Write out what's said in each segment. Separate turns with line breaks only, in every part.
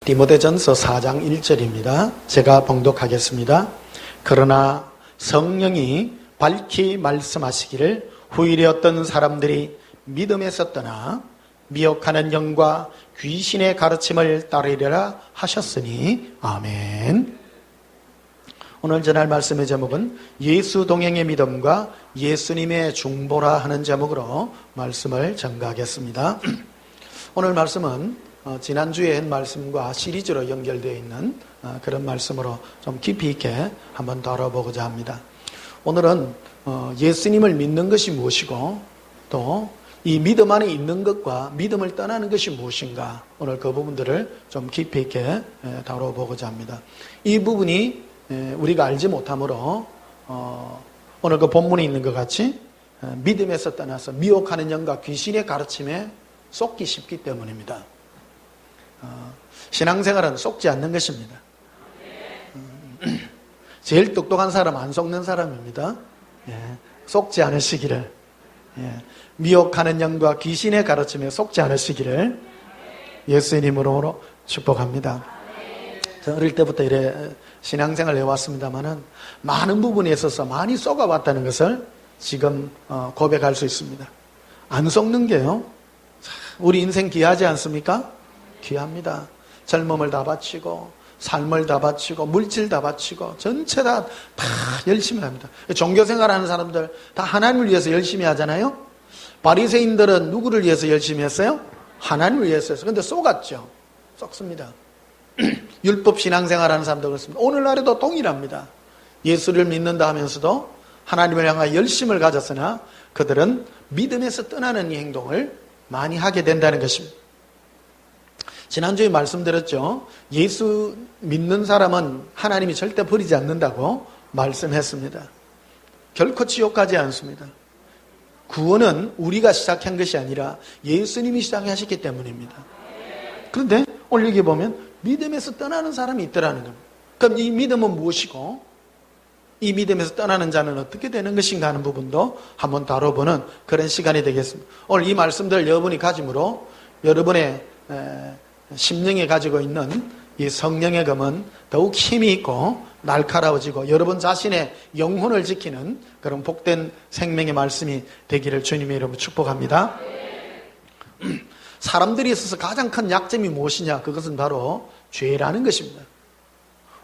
디모데전서 4장 1절입니다. 제가 봉독하겠습니다. 그러나 성령이 밝히 말씀하시기를 후일에 어떤 사람들이 믿음에서 떠나 미혹하는 영과 귀신의 가르침을 따르리라 하셨으니 아멘. 오늘 전할 말씀의 제목은 예수 동행의 믿음과 예수님의 중보라 하는 제목으로 말씀을 전가하겠습니다. 오늘 말씀은 지난주에 한 말씀과 시리즈로 연결되어 있는 그런 말씀으로 좀 깊이 있게 한번 다뤄보고자 합니다. 오늘은 예수님을 믿는 것이 무엇이고 또 이 믿음 안에 있는 것과 믿음을 떠나는 것이 무엇인가, 오늘 그 부분들을 좀 깊이 있게 다뤄보고자 합니다. 이 부분이 우리가 알지 못하므로 오늘 그 본문에 있는 것 같이 믿음에서 떠나서 미혹하는 영과 귀신의 가르침에 속기 쉽기 때문입니다. 신앙생활은 속지 않는 것입니다. 제일 똑똑한 사람 안 속는 사람입니다. 속지 않으시기를, 미혹하는 영과 귀신의 가르침에 속지 않으시기를 예수님으로 축복합니다. 저는 어릴 때부터 이래 신앙생활을 해왔습니다만은 많은 부분에 있어서 많이 속아왔다는 것을 지금 고백할 수 있습니다. 안 속는 게요, 우리 인생 귀하지 않습니까? 귀합니다. 젊음을 다 바치고 삶을 다 바치고 물질 다 바치고 전체 다 열심히 합니다. 종교생활하는 사람들 다 하나님을 위해서 열심히 하잖아요. 바리새인들은 누구를 위해서 열심히 했어요? 하나님을 위해서 했어요. 그런데 속았죠. 썩습니다. 율법 신앙생활하는 사람도 그렇습니다. 오늘날에도 동일합니다. 예수를 믿는다 하면서도 하나님을 향하여 열심을 가졌으나 그들은 믿음에서 떠나는 이 행동을 많이 하게 된다는 것입니다. 지난주에 말씀드렸죠. 예수 믿는 사람은 하나님이 절대 버리지 않는다고 말씀했습니다. 결코 지옥 가지 않습니다. 구원은 우리가 시작한 것이 아니라 예수님이 시작하셨기 때문입니다. 그런데 오늘 여기 보면 믿음에서 떠나는 사람이 있더라는 겁니다. 그럼 이 믿음은 무엇이고 이 믿음에서 떠나는 자는 어떻게 되는 것인가 하는 부분도 한번 다뤄보는 그런 시간이 되겠습니다. 오늘 이 말씀들을 여러분이 가짐으로 여러분의 심령에 가지고 있는 이 성령의 검은 더욱 힘이 있고 날카로워지고 여러분 자신의 영혼을 지키는 그런 복된 생명의 말씀이 되기를 주님의 이름으로 축복합니다. 사람들이 있어서 가장 큰 약점이 무엇이냐? 그것은 바로 죄라는 것입니다.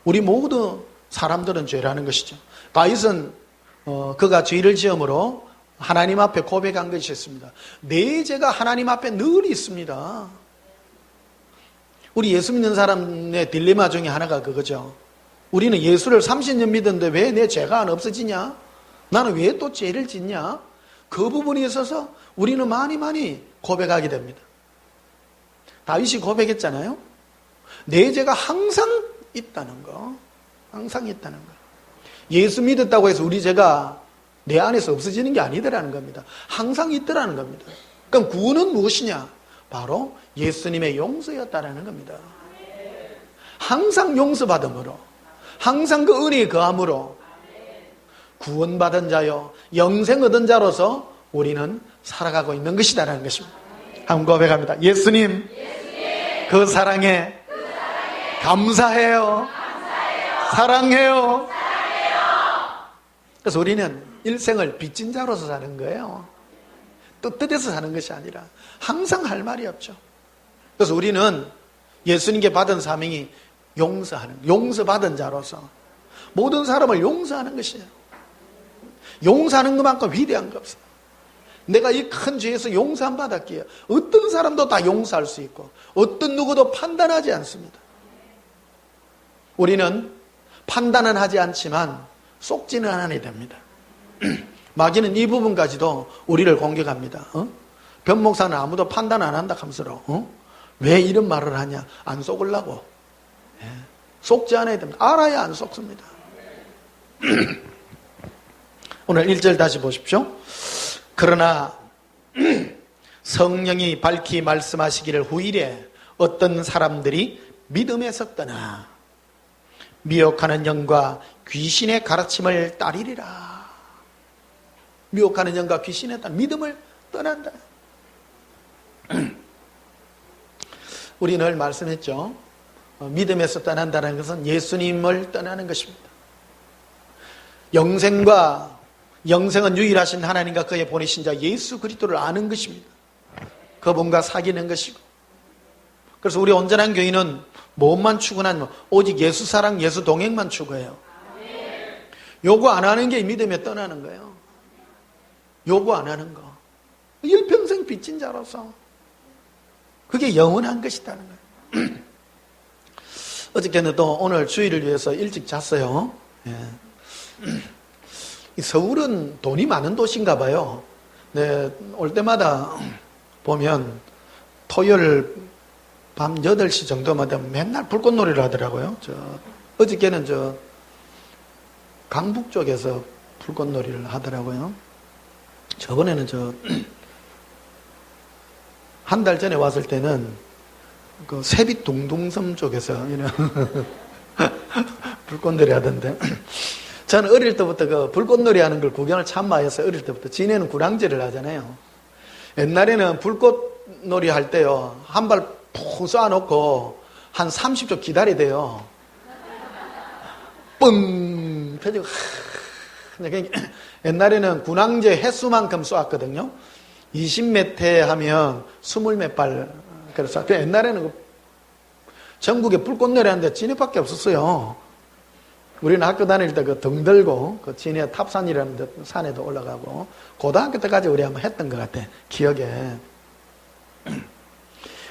우리 모두 사람들은 죄라는 것이죠. 다윗은 그가 죄를 지음으로 하나님 앞에 고백한 것이 있습니다. 내 죄가 하나님 앞에 늘 있습니다. 우리 예수 믿는 사람의 딜레마 중에 하나가 그거죠. 우리는 예수를 30년 믿었는데 왜 내 죄가 안 없어지냐? 나는 왜 또 죄를 짓냐? 그 부분에 있어서 우리는 많이 고백하게 됩니다. 다윗이 고백했잖아요. 내 죄가 항상 있다는 거. 항상 있다는 거. 예수 믿었다고 해서 우리 죄가 내 안에서 없어지는 게 아니더라는 겁니다. 항상 있더라는 겁니다. 그럼 구원은 무엇이냐? 바로 예수님의 용서였다라는 겁니다. 항상 용서받음으로, 항상 그 은혜의 거함으로 구원받은 자요 영생 얻은 자로서 우리는 살아가고 있는 것이다라는 것입니다. 한번 고백합니다. 예수님, 그 사랑에 감사해요. 사랑해요. 그래서 우리는 일생을 빚진 자로서 사는 거예요. 뜻대서 사는 것이 아니라 항상 할 말이 없죠. 그래서 우리는 예수님께 받은 사명이 용서받은 자로서 모든 사람을 용서하는 것이에요. 용서하는 것만큼 위대한 거 없어요. 내가 이 큰 죄에서 용서 안 받았기에 어떤 사람도 다 용서할 수 있고 어떤 누구도 판단하지 않습니다. 우리는 판단은 하지 않지만 속지는 않아야 됩니다. 마귀는 이 부분까지도 우리를 공격합니다. 변 목사는 아무도 판단 안 한다 하면서 왜 이런 말을 하냐? 안 속으려고. 속지 않아야 됩니다. 알아야 안 속습니다. 오늘 1절 다시 보십시오. 그러나 성령이 밝히 말씀하시기를 후일에 어떤 사람들이 믿음에서 떠나 미혹하는 영과 귀신의 가르침을 따르리라. 미혹하는 영과 귀신의 믿음을 떠난다. 우리 늘 말씀했죠. 믿음에서 떠난다는 것은 예수님을 떠나는 것입니다. 영생은 유일하신 하나님과 그의 보내신 자 예수 그리스도를 아는 것입니다. 그분과 사귀는 것이고. 그래서 우리 온전한 교인은 무엇만 추구하냐면 오직 예수 사랑, 예수 동행만 추구해요. 요구 안 하는 게 믿음에 떠나는 거예요. 요구 안 하는 거. 일평생 빚진 자로서 그게 영원한 것이라는 거예요. 어저께는 또 오늘 주일을 위해서 일찍 잤어요. 서울은 돈이 많은 도시인가 봐요. 네, 올 때마다 보면 토요일 밤 8시 정도만 되면 맨날 불꽃놀이를 하더라고요. 어저께는 강북 쪽에서 불꽃놀이를 하더라고요. 저번에는 한 달 전에 왔을 때는 그 세빛둥둥섬 쪽에서 이런 불꽃놀이 하던데, 저는 어릴 때부터 그 불꽃놀이 하는 걸 구경을 참 많이 했어요. 어릴 때부터. 진해는 구랑제를 하잖아요. 옛날에는 불꽃놀이 할 때요, 한 발 푹 쏴놓고 한 30초 기다려야 돼요. 뻥 터지고. 옛날에는 군항제 횟수만큼 쏘았거든요. 20m 하면 20몇 발. 그래서 옛날에는 전국에 불꽃놀이 하는데 진해밖에 없었어요. 우리는 학교 다닐 때 그 등 들고 그 진해 탑산이라는 데 산에도 올라가고, 고등학교 때까지 우리 한번 했던 것 같아, 기억에.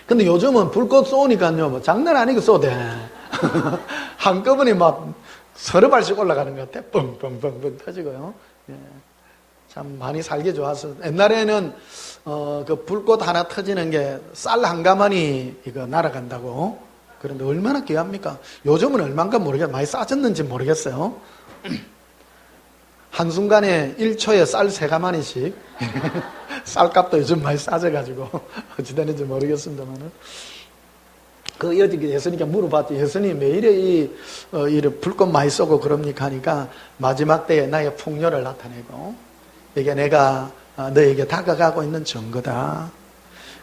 근데 요즘은 불꽃 쏘니까요, 뭐 장난 아니고 쏘대. 한꺼번에 막 서너 발씩 올라가는 것 같아. 뻥뻥뻥뻥 터지고요. 예. 참 많이 살기 좋아서. 옛날에는 그 불꽃 하나 터지는 게 쌀 한 가마니 이거 날아간다고. 그런데 얼마나 귀합니까? 요즘은 얼마인가 모르겠어요. 많이 싸졌는지 모르겠어요. 한순간에 1초에 쌀 3가마니씩. 쌀값도 요즘 많이 싸져가지고 어찌 되는지 모르겠습니다만은. 그 여기 예수님께 물어봤죠. 예수님 왜 이래 불꽃 많이 쏘고 그럽니까 하니까, 마지막 때에 나의 풍요를 나타내고 이게 내가 너에게 다가가고 있는 증거다.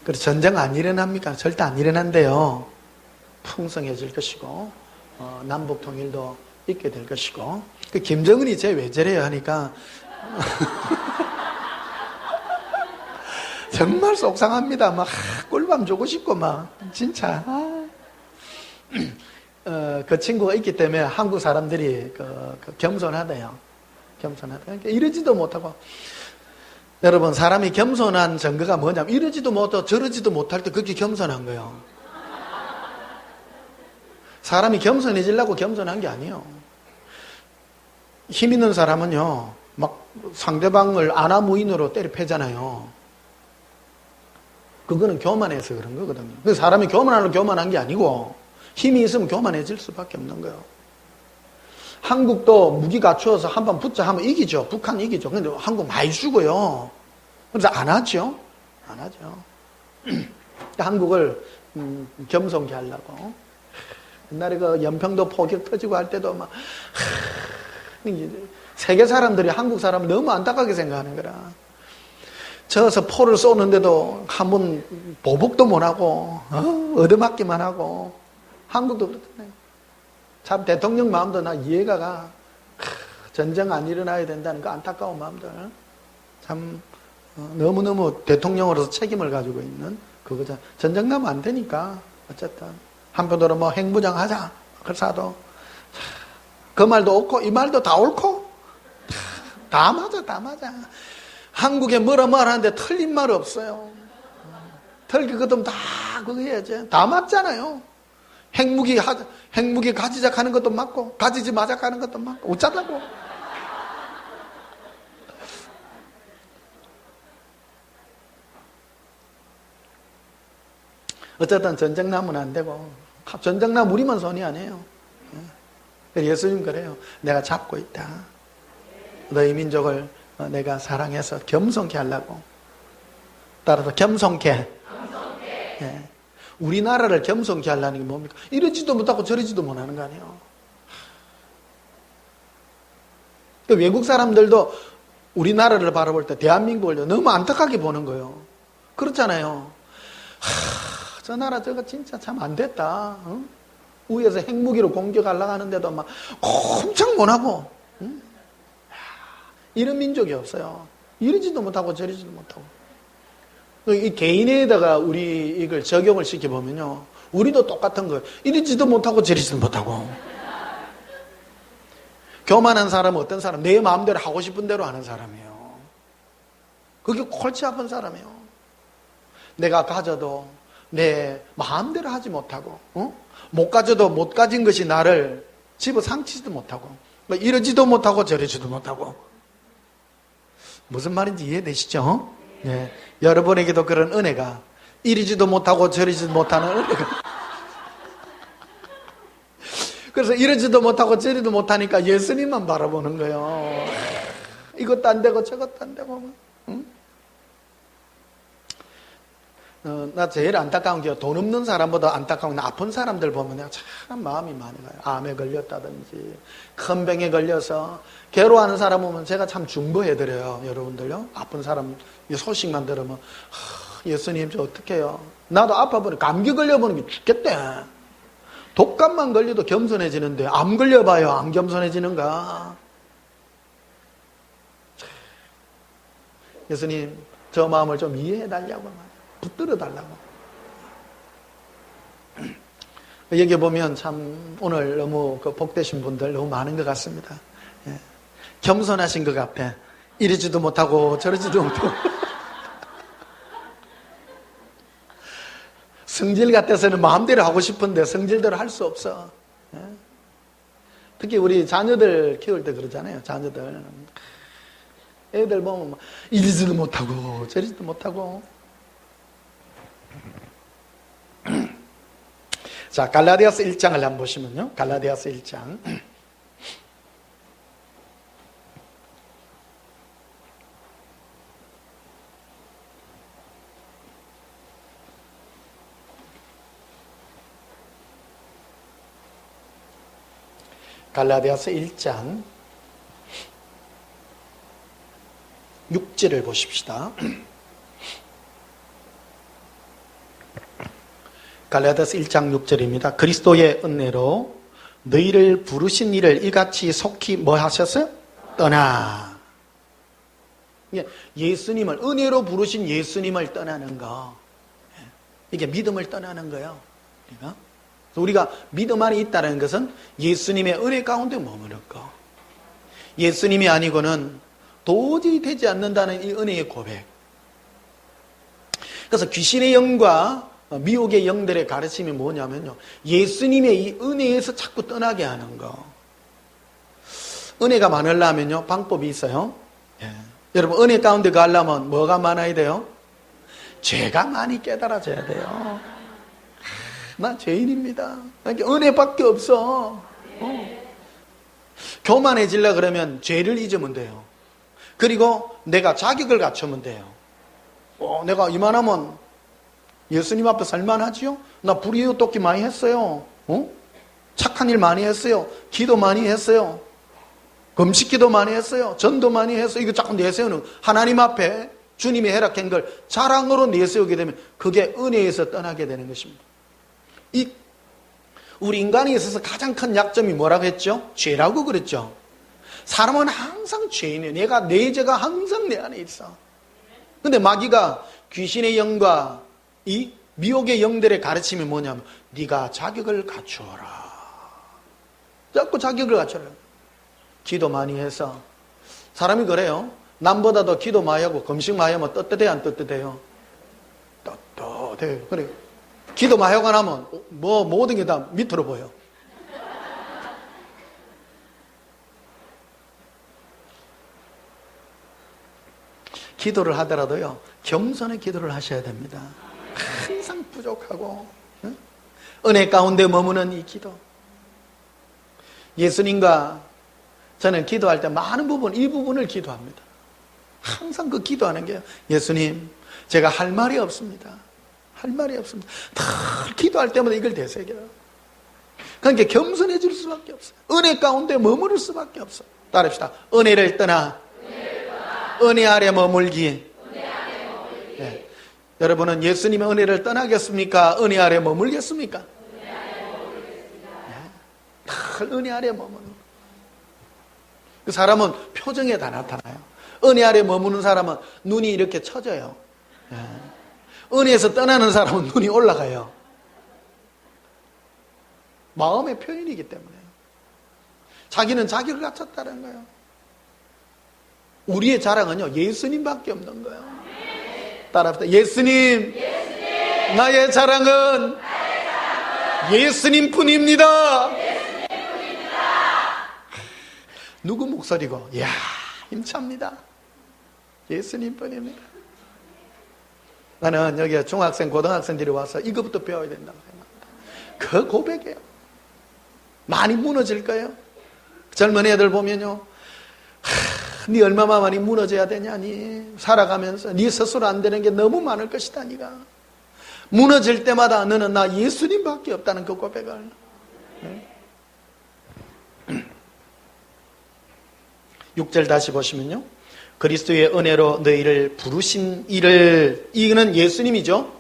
그래서 전쟁 안 일어납니까? 절대 안 일어난대요. 풍성해질 것이고 남북 통일도 있게 될 것이고. 그 김정은이 쟤 왜 저래요 하니까 정말 속상합니다. 막 꿀밤 주고 싶고 막 진짜. 그 친구가 있기 때문에 한국 사람들이 겸손하대요. 겸손하다. 그러니까 이러지도 못하고. 여러분, 사람이 겸손한 증거가 뭐냐면 이러지도 못하고 저러지도 못할 때 그렇게 겸손한 거예요. 사람이 겸손해지려고 겸손한 게 아니에요. 힘 있는 사람은요, 막 상대방을 아나무인으로 때려 패잖아요. 그거는 교만해서 그런 거거든요. 그 사람이 교만하려고 교만한 게 아니고, 힘이 있으면 교만해질 수밖에 없는 거예요. 한국도 무기 갖추어서 한번 붙자 하면 이기죠. 북한 이기죠. 근데 한국 많이 죽어요. 그래서 안 하죠. 안 하죠. 한국을 겸손케 하려고. 옛날에 그 연평도 포격 터지고 할 때도 막 세계 사람들이 한국 사람 너무 안타깝게 생각하는 거라. 저어서 포를 쏘는데도 한번 보복도 못하고 얻어맞기만 하고. 한국도 그렇잖아요. 참 대통령 마음도 나 이해가 가. 전쟁 안 일어나야 된다는 그 안타까운 마음들. 참 너무너무 대통령으로서 책임을 가지고 있는 그거죠. 전쟁 나면 안 되니까. 어쨌든 한편으로 뭐 핵무장 하자 그래서 하도 그 말도 옳고 이 말도 다 옳고 다 맞아. 다 맞아. 한국에 뭐라 하는데 틀린 말 없어요. 틀릴 것도 다 그거 해야지. 다 맞잖아요. 핵무기 가지자 하는 것도 맞고 가지지 마자 하는 것도 맞고 어쩌다고. 어쨌든 전쟁 나면 안 되고, 전쟁 나면 우리만 손이 아니에요. 예수님 그래요. 내가 잡고 있다. 너희 민족을 내가 사랑해서 겸손케 하려고. 따라서 겸손케. 예. 우리나라를 겸손케 하려는 게 뭡니까? 이러지도 못하고 저러지도 못하는 거 아니에요. 외국 사람들도 우리나라를 바라볼 때 대한민국을 너무 안타깝게 보는 거예요. 그렇잖아요. 저 나라 저거 진짜 참 안 됐다. 응? 위에서 핵무기로 공격하려고 하는데도 막 엄청 못하고, 응? 이런 민족이 없어요. 이러지도 못하고 저러지도 못하고. 이 개인에다가 우리 이걸 적용을 시켜보면요, 우리도 똑같은 거예요. 이러지도 못하고 저러지도 못하고. 교만한 사람은 어떤 사람? 내 마음대로 하고 싶은 대로 하는 사람이에요. 그게 골치 아픈 사람이에요. 내가 가져도 내 마음대로 하지 못하고, 못 가져도 못 가진 것이 나를 집어삼키지도 못하고, 이러지도 못하고 저러지도 못하고. 무슨 말인지 이해되시죠? 네. 여러분에게도 그런 은혜가, 이러지도 못하고 저러지도 못하는 은혜가. 그래서 이러지도 못하고 저러지도 못하니까 예수님만 바라보는 거예요. 이것도 안 되고 저것도 안 되고. 응? 나 제일 안타까운 게 돈 없는 사람보다 안타까운 건 아픈 사람들 보면 내가 참 마음이 많이 가요. 암에 걸렸다든지 큰 병에 걸려서 괴로워하는 사람 보면 제가 참 중보해드려요. 여러분들요. 아픈 사람 소식만 들으면 예수님 저 어떡해요. 나도 아파보니 감기 걸려보는 게 죽겠대. 독감만 걸려도 겸손해지는데 암 걸려봐요. 안 겸손해지는가. 예수님 저 마음을 좀 이해해달라고 말이에요. 붙들어 달라고. 여기 보면 참 오늘 너무 복되신 분들 너무 많은 것 같습니다. 예. 겸손하신 것 같아. 이러지도 못하고 저러지도 못하고. 성질 같아서는 마음대로 하고 싶은데 성질대로 할 수 없어. 예. 특히 우리 자녀들 키울 때 그러잖아요. 자녀들. 애들 보면 이러지도 못하고 저러지도 못하고. 자, 갈라디아서 1장을 한번 보시면요. 갈라디아서 1장. 갈라디아서 1장 6절을 보십시다. 갈라디아서 1장 6절입니다. 그리스도의 은혜로 너희를 부르신 이를 이같이 속히 뭐 하셨어요? 떠나. 예수님을, 은혜로 부르신 예수님을 떠나는 거. 이게 믿음을 떠나는 거예요. 우리가 믿음 안에 있다는 것은 예수님의 은혜 가운데 머무는 거. 예수님이 아니고는 도저히 되지 않는다는 이 은혜의 고백. 그래서 귀신의 영과 미혹의 영들의 가르침이 뭐냐면요, 예수님의 이 은혜에서 자꾸 떠나게 하는 거. 은혜가 많으려면요 방법이 있어요. 예. 여러분 은혜 가운데 가려면 뭐가 많아야 돼요? 죄가 많이 깨달아져야 돼요. 나 죄인입니다. 은혜밖에 없어. 교만해지려 그러면 죄를 잊으면 돼요. 그리고 내가 자격을 갖추면 돼요. 내가 이만하면 예수님 앞에 살만하지요? 나 불의의 돕기 많이 했어요. 착한 일 많이 했어요. 기도 많이 했어요. 금식기도 많이 했어요. 전도 많이 했어요. 이거 자꾸 내세우는, 하나님 앞에 주님이 허락한 걸 자랑으로 내세우게 되면 그게 은혜에서 떠나게 되는 것입니다. 우리 인간에 있어서 가장 큰 약점이 뭐라고 했죠? 죄라고 그랬죠. 사람은 항상 죄인이에요. 내 죄가 항상 내 안에 있어. 근데 마귀가 귀신의 영과 이 미혹의 영들의 가르침이 뭐냐면 네가 자격을 갖추어라. 자꾸 자격을 갖추어라. 기도 많이 해서. 사람이 그래요. 남보다도 기도 많이 하고 금식 많이 하면 떳떳해요, 안 떳떳해요? 떳떳해요. 그래. 기도 많이 하고 나면 모든 게 다 밑으로 보여. 기도를 하더라도요 겸손의 기도를 하셔야 됩니다. 항상 부족하고 은혜 가운데 머무는 이 기도. 예수님과 저는 기도할 때 많은 부분, 이 부분을 기도합니다. 항상 그 기도하는 게 예수님 제가 할 말이 없습니다. 할 말이 없습니다. 다 기도할 때마다 이걸 되새겨요. 그러니까 겸손해질 수밖에 없어요. 은혜 가운데 머무를 수밖에 없어요. 따릅시다. 은혜를 떠나 은혜 아래 머물기. 네. 여러분은 예수님의 은혜를 떠나겠습니까? 은혜 아래 머물겠습니까? 은혜 아래 머무는 그 사람은 표정에 다 나타나요. 은혜 아래 머무는 사람은 눈이 이렇게 처져요. 은혜에서 떠나는 사람은 눈이 올라가요. 마음의 표현이기 때문에 자기는 자기를 갖췄다는 거예요. 우리의 자랑은요, 예수님밖에 없는 거예요. 따라합시다. 예수님, 나의 자랑은 예수님뿐입니다. 누구 목소리고? 이야, 힘찹니다. 예수님뿐입니다. 나는 여기 중학생, 고등학생들이 와서 이것부터 배워야 된다고 생각합니다. 그 고백이에요. 많이 무너질 거예요. 젊은 애들 보면요, 네 얼마나 많이 무너져야 되냐니, 살아가면서 네 스스로 안 되는 게 너무 많을 것이다. 네가 무너질 때마다 너는 나 예수님밖에 없다는 그 고백을. 6절 다시 보시면요, 그리스도의 은혜로 너희를 부르신 이를, 이는 예수님이죠.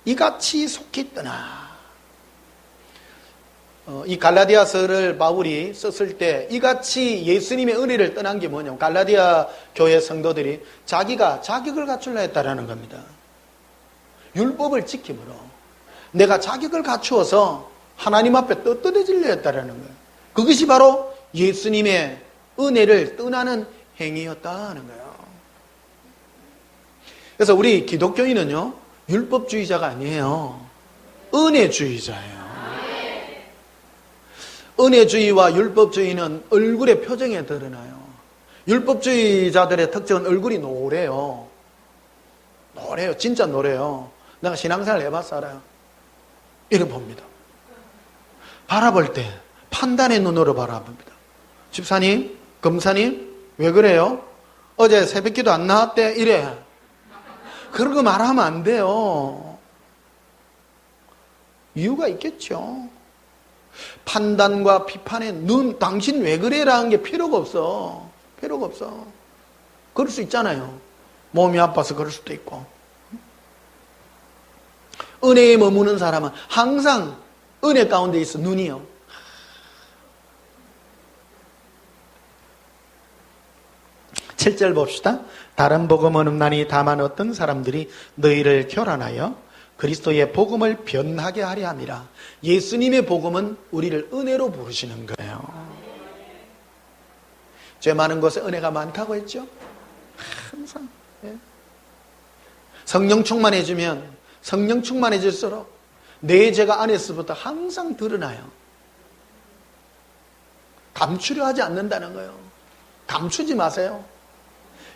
이같이 속히 떠나. 이 갈라디아서를 바울이 썼을 때 이같이 예수님의 은혜를 떠난 게 뭐냐면, 갈라디아 교회 성도들이 자기가 자격을 갖추려 했다라는 겁니다. 율법을 지킴으로 내가 자격을 갖추어서 하나님 앞에 떳떳해지려 했다라는 거예요. 그것이 바로 예수님의 은혜를 떠나는 행위였다는 거예요. 그래서 우리 기독교인은요, 율법주의자가 아니에요. 은혜주의자예요. 은혜주의와 율법주의는 얼굴의 표정에 드러나요. 율법주의자들의 특징은 얼굴이 노래요. 노래요. 진짜 노래요. 내가 신앙생활 해봐서 알아요. 이렇게 봅니다. 바라볼 때 판단의 눈으로 바라봅니다. 집사님, 검사님, 왜 그래요? 어제 새벽기도 안 나왔대? 이래. 그런 거 말하면 안 돼요. 이유가 있겠죠. 판단과 비판의 눈, 당신 왜 그래? 라는 게 필요가 없어. 필요가 없어. 그럴 수 있잖아요. 몸이 아파서 그럴 수도 있고. 은혜에 머무는 사람은 항상 은혜 가운데 있어. 눈이요. 칠 절 봅시다. 다른 복음은 없나니 다만 어떤 사람들이 너희를 교란하여 그리스도의 복음을 변하게 하려 함이라. 예수님의 복음은 우리를 은혜로 부르시는 거예요. 죄 많은 곳에 은혜가 많다고 했죠. 항상. 성령 충만해지면 성령 충만해질수록 내 죄가 안에서부터 항상 드러나요. 감추려 하지 않는다는 거예요. 감추지 마세요.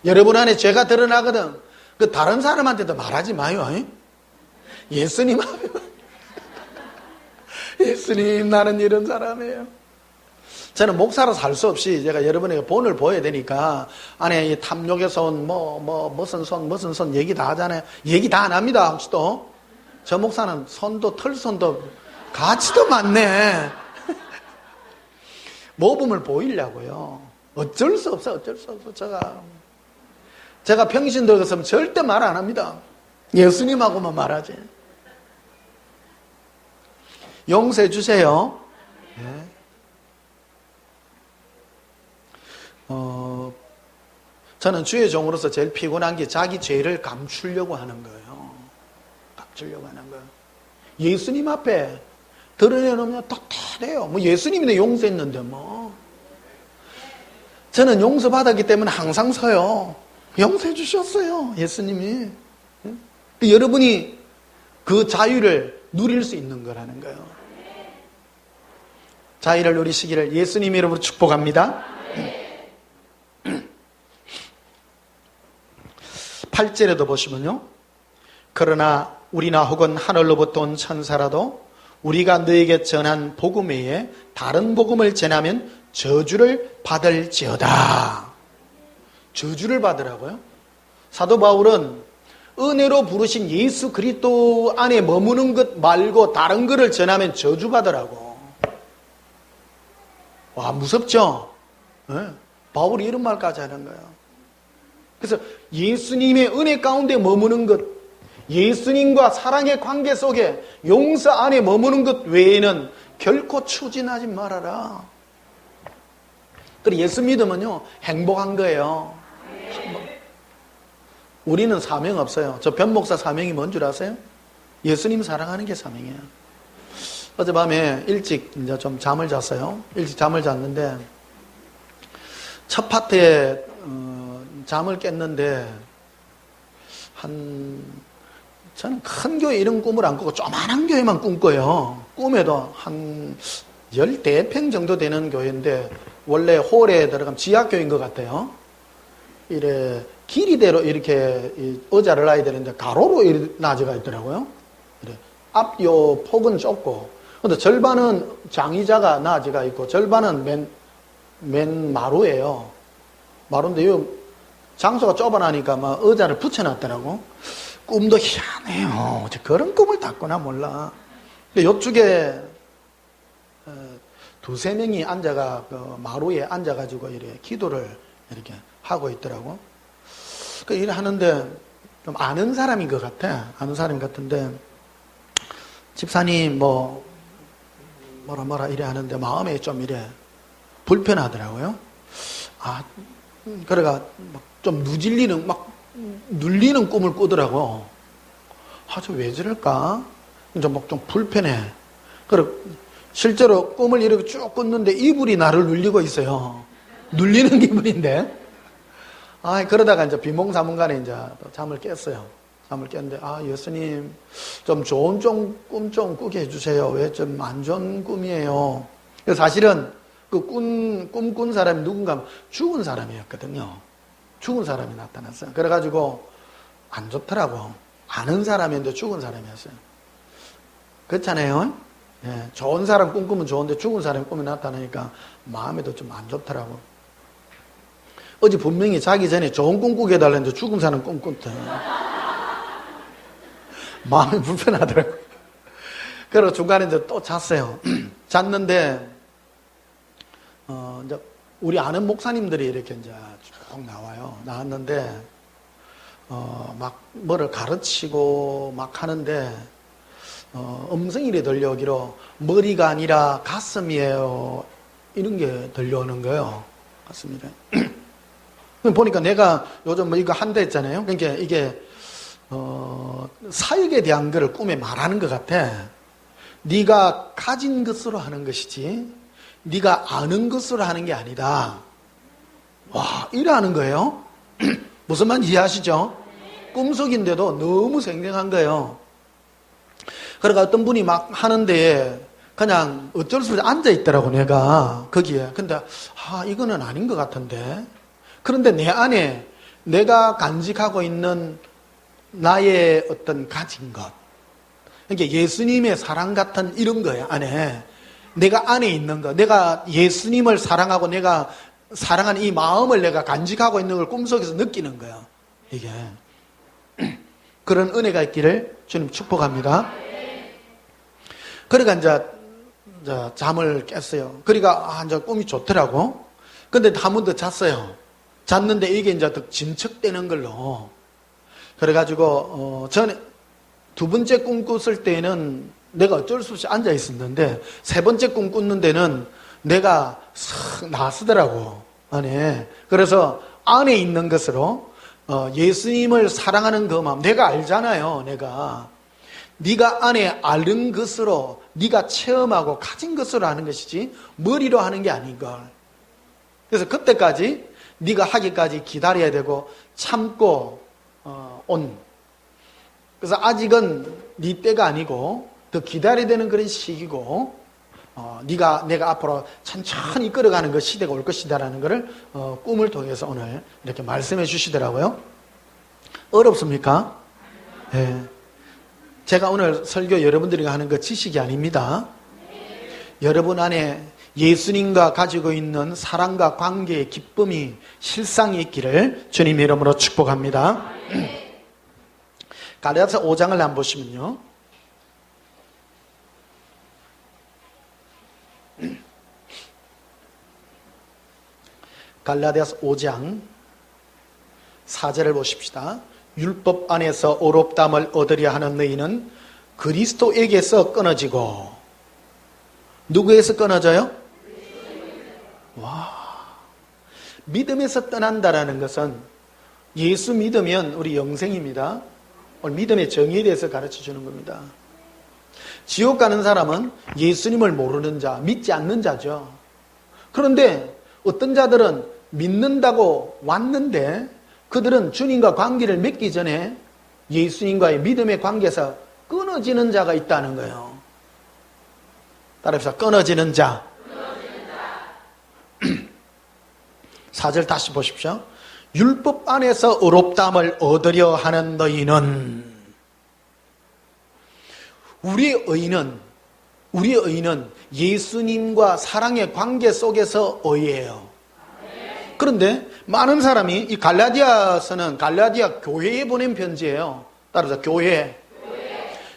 여러분 안에 죄가 드러나거든. 그 다른 사람한테도 말하지 마요. 예수님 앞에 예수님, 나는 이런 사람이에요. 저는 목사로 살 수 없이 제가 여러분에게 본을 보여야 되니까 안에 이 탐욕에서 온 무슨 손 얘기 다 하잖아요. 얘기 다 안 합니다. 혹시도 저 목사는 손도 털손도 가치도 많네. 모범을 보이려고요. 어쩔 수 없어. 제가 평신 들어갔으면 절대 말 안 합니다. 예수님하고만 말하지. 용서해 주세요. 네. 저는 주의 종으로서 제일 피곤한 게 자기 죄를 감추려고 하는 거예요. 감추려고 하는 거예요. 예수님 앞에 드러내놓으면 떳떳해요. 뭐 예수님이 용서했는데 뭐. 저는 용서받았기 때문에 항상 서요. 용서해 주셨어요. 예수님이. 여러분이 그 자유를 누릴 수 있는 거라는 거예요. 자유를 누리시기를 예수님 이름으로 축복합니다. 8절에도 보시면요, 그러나 우리나 혹은 하늘로부터 온 천사라도 우리가 너에게 전한 복음 외에 다른 복음을 전하면 저주를 받을지어다. 저주를 받으라고요? 사도 바울은 은혜로 부르신 예수 그리스도 안에 머무는 것 말고 다른 것을 전하면 저주받으라고. 와, 무섭죠? 네? 바울이 이런 말까지 하는 거예요. 그래서 예수님의 은혜 가운데 머무는 것, 예수님과 사랑의 관계 속에 용서 안에 머무는 것 외에는 결코 추진하지 말아라. 그리고 예수 믿으면요, 행복한 거예요. 우리는 사명 없어요. 저 변목사 사명이 뭔 줄 아세요? 예수님 사랑하는 게 사명이에요. 어젯밤에 일찍 이제 좀 잠을 잤어요. 일찍 잠을 잤는데 첫 파트에 잠을 깼는데 저는 큰 교회 이런 꿈을 안 꾸고 조그만한 교회만 꿈꿔요. 꿈에도 한 10대평 정도 되는 교회인데 원래 홀에 들어가면 지하교회인 것 같아요. 이래 길이대로 이렇게 의자를 놔야 되는데 가로로 이렇게 나져가 있더라고요. 이래 앞요 폭은 좁고, 근데 절반은 장의자가 나져가 있고 절반은 맨 마루예요. 마루인데 요 장소가 좁아나니까 막 의자를 붙여놨더라고. 꿈도 희한해요. 그런 꿈을 꿨구나 몰라. 근데 옆쪽에 두세 명이 앉아가 그 마루에 앉아가지고 이렇게 기도를 이렇게 하고 있더라고. 그 일을 하는데 좀 아는 사람인 것 같아. 아는 사람 같은데 집사님 뭐라 이래 하는데 마음에 좀 이래 불편하더라고요. 그래가 좀 눌리는 꿈을 꾸더라고. 저 왜 저럴까? 좀 불편해. 그래 실제로 꿈을 이렇게 쭉 꿨는데 이불이 나를 눌리고 있어요. 눌리는 기분인데. 그러다가 이제 비몽사몽간에 이제 잠을 깼어요. 잠을 깼는데, 예수님, 좀 좋은 꿈 좀 꾸게 해주세요. 왜 좀 안 좋은 꿈이에요. 사실은 그 꿈 꾼 사람이 누군가 하면 죽은 사람이었거든요. 죽은 사람이 나타났어요. 그래가지고 안 좋더라고. 아는 사람인데 죽은 사람이었어요. 그렇잖아요. 예, 좋은 사람 꿈꾸면 좋은데 죽은 사람 꿈이 나타나니까 마음에도 좀 안 좋더라고. 어제 분명히 자기 전에 좋은 꿈 꾸게 해달랬는데 죽은 사람 꿈 꿨대. 마음이 불편하더라고. 그래서 중간에 이제 또 잤어요. 잤는데 이제 우리 아는 목사님들이 이렇게 이제 쭉 나와요. 나왔는데 막 뭐를 가르치고 막 하는데 음성이 들려오기로 머리가 아니라 가슴이에요. 이런 게 들려오는 거예요. 가슴이래. 보니까 내가 요즘 이거 한다 했잖아요. 그러니까 이게 사역에 대한 거를 꿈에 말하는 것 같아. 네가 가진 것으로 하는 것이지 네가 아는 것으로 하는 게 아니다. 와, 이러하는 거예요. 무슨 말인지 이해하시죠? 꿈속인데도 너무 생생한 거예요. 그러니까 어떤 분이 막 하는데 그냥 어쩔 수 없이 앉아있더라고, 내가 거기에. 근데 이거는 아닌 것 같은데. 그런데 내 안에 내가 간직하고 있는 나의 어떤 가진 것, 그러니까 예수님의 사랑 같은 이런 거야. 안에 내가 안에 있는 거, 내가 예수님을 사랑하고 내가 사랑하는 이 마음을 내가 간직하고 있는 걸 꿈속에서 느끼는 거야. 이게 그런 은혜가 있기를 주님 축복합니다. 그러니까 이제 잠을 깼어요. 그러니까 이제 꿈이 좋더라고. 근데 한 번 더 잤어요. 잤는데 이게 이제 더 진척되는 걸로. 그래가지고 전에 두 번째 꿈 꿨을 때는 내가 어쩔 수 없이 앉아 있었는데 세 번째 꿈 꿨는 데는 내가 싹 나서더라고, 안에. 그래서 안에 있는 것으로 예수님을 사랑하는 그 마음, 내가 알잖아요. 네가 안에 아는 것으로 네가 체험하고 가진 것으로 하는 것이지 머리로 하는 게 아닌 걸. 그래서 그때까지 네가 하기까지 기다려야 되고 참고 그래서 아직은 네 때가 아니고 더 기다려야 되는 그런 시기고 내가 앞으로 천천히 끌어가는 그 시대가 올 것이다라는 것을 꿈을 통해서 오늘 이렇게 말씀해 주시더라고요. 어렵습니까? 네. 제가 오늘 설교 여러분들이 하는 그 지식이 아닙니다. 여러분 안에 예수님과 가지고 있는 사랑과 관계의 기쁨이 실상이 있기를 주님 이름으로 축복합니다. 갈라디아서 5장을 한번 보시면요. 갈라디아서 5장 4절을 보십시다. 율법 안에서 의롭다함을 얻으려 하는 너희는 그리스도에게서 끊어지고 누구에서 끊어져요? 와, 믿음에서 떠난다라는 것은 예수 믿으면 우리 영생입니다. 오늘 믿음의 정의에 대해서 가르쳐 주는 겁니다. 지옥 가는 사람은 예수님을 모르는 자, 믿지 않는 자죠. 그런데 어떤 자들은 믿는다고 왔는데 그들은 주님과 관계를 맺기 전에 예수님과의 믿음의 관계에서 끊어지는 자가 있다는 거예요. 따라합시다. 끊어지는 자. 4절 다시 보십시오. 율법 안에서 의롭다함을 얻으려 하는 너희는, 우리의 의는 예수님과 사랑의 관계 속에서 의예요. 그런데 많은 사람이 이 갈라디아서는 갈라디아 교회에 보낸 편지예요. 따라서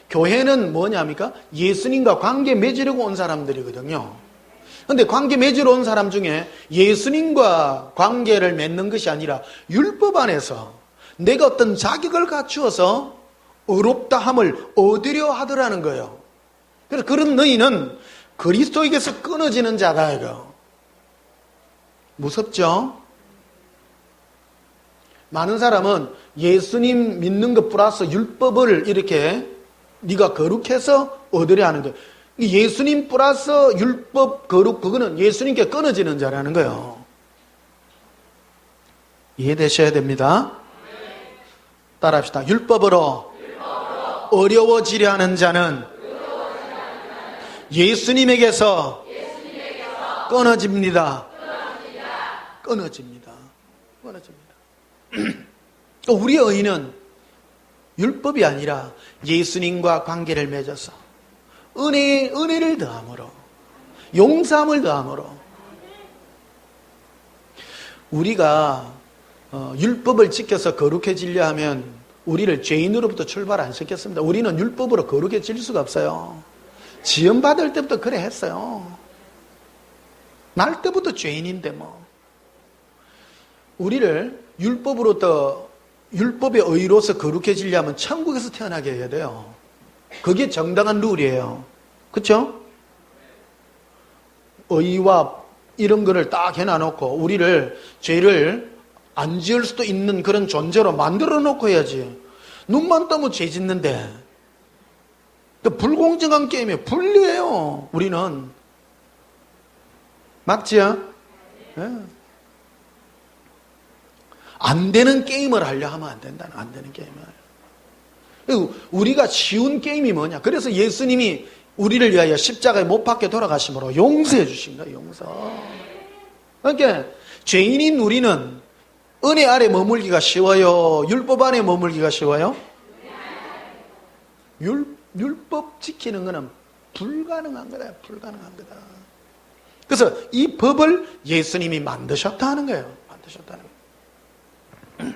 교회는 뭐냐입니까? 예수님과 관계 맺으려고 온 사람들이거든요. 그런데 관계 맺으러 온 사람 중에 예수님과 관계를 맺는 것이 아니라 율법 안에서 내가 어떤 자격을 갖추어서 의롭다함을 얻으려 하더라는 거예요. 그래서 그런 너희는 그리스도에게서 끊어지는 자다 이거. 무섭죠? 많은 사람은 예수님 믿는 것 플러스 율법을 이렇게 네가 거룩해서 얻으려 하는 거예요. 예수님 플러스 율법 거룩, 그거는 예수님께 끊어지는 자라는 거예요. 이해되셔야 됩니다. 따라합시다. 율법으로 어려워지려 하는 자는 예수님에게서 끊어집니다. 끊어집니다. 우리의 의는 율법이 아니라 예수님과 관계를 맺어서 은혜를 더함으로, 용서함을 더함으로, 우리가 율법을 지켜서 거룩해지려 하면 우리를 죄인으로부터 출발 안 시켰습니다. 우리는 율법으로 거룩해질 수가 없어요. 지음받을 때부터 그래 했어요. 날 때부터 죄인인데 뭐. 우리를 율법으로부터, 율법의 의로서 거룩해지려면 천국에서 태어나게 해야 돼요. 그게 정당한 룰이에요. 그렇죠? 의와 이런 거를 딱 해놔놓고 우리를 죄를 안 지을 수도 있는 그런 존재로 만들어 놓고 해야지. 눈만 떠면 죄 짓는데. 불공정한 게임에 불리해요. 우리는. 맞지요? 네. 안 되는 게임을 하려 하면 안 된다. 안 되는 게임을. 우리가 쉬운 게임이 뭐냐? 그래서 예수님이 우리를 위하여 십자가에 못 박혀 돌아가심으로 용서해 주신 거예요. 용서. 그러니까 죄인인 우리는 은혜 아래 머물기가 쉬워요? 율법 안에 머물기가 쉬워요? 율법 지키는 것은 불가능한 거다. 불가능한 거다. 그래서 이 법을 예수님이 만드셨다 하는 거예요. 만드셨다는 거예요.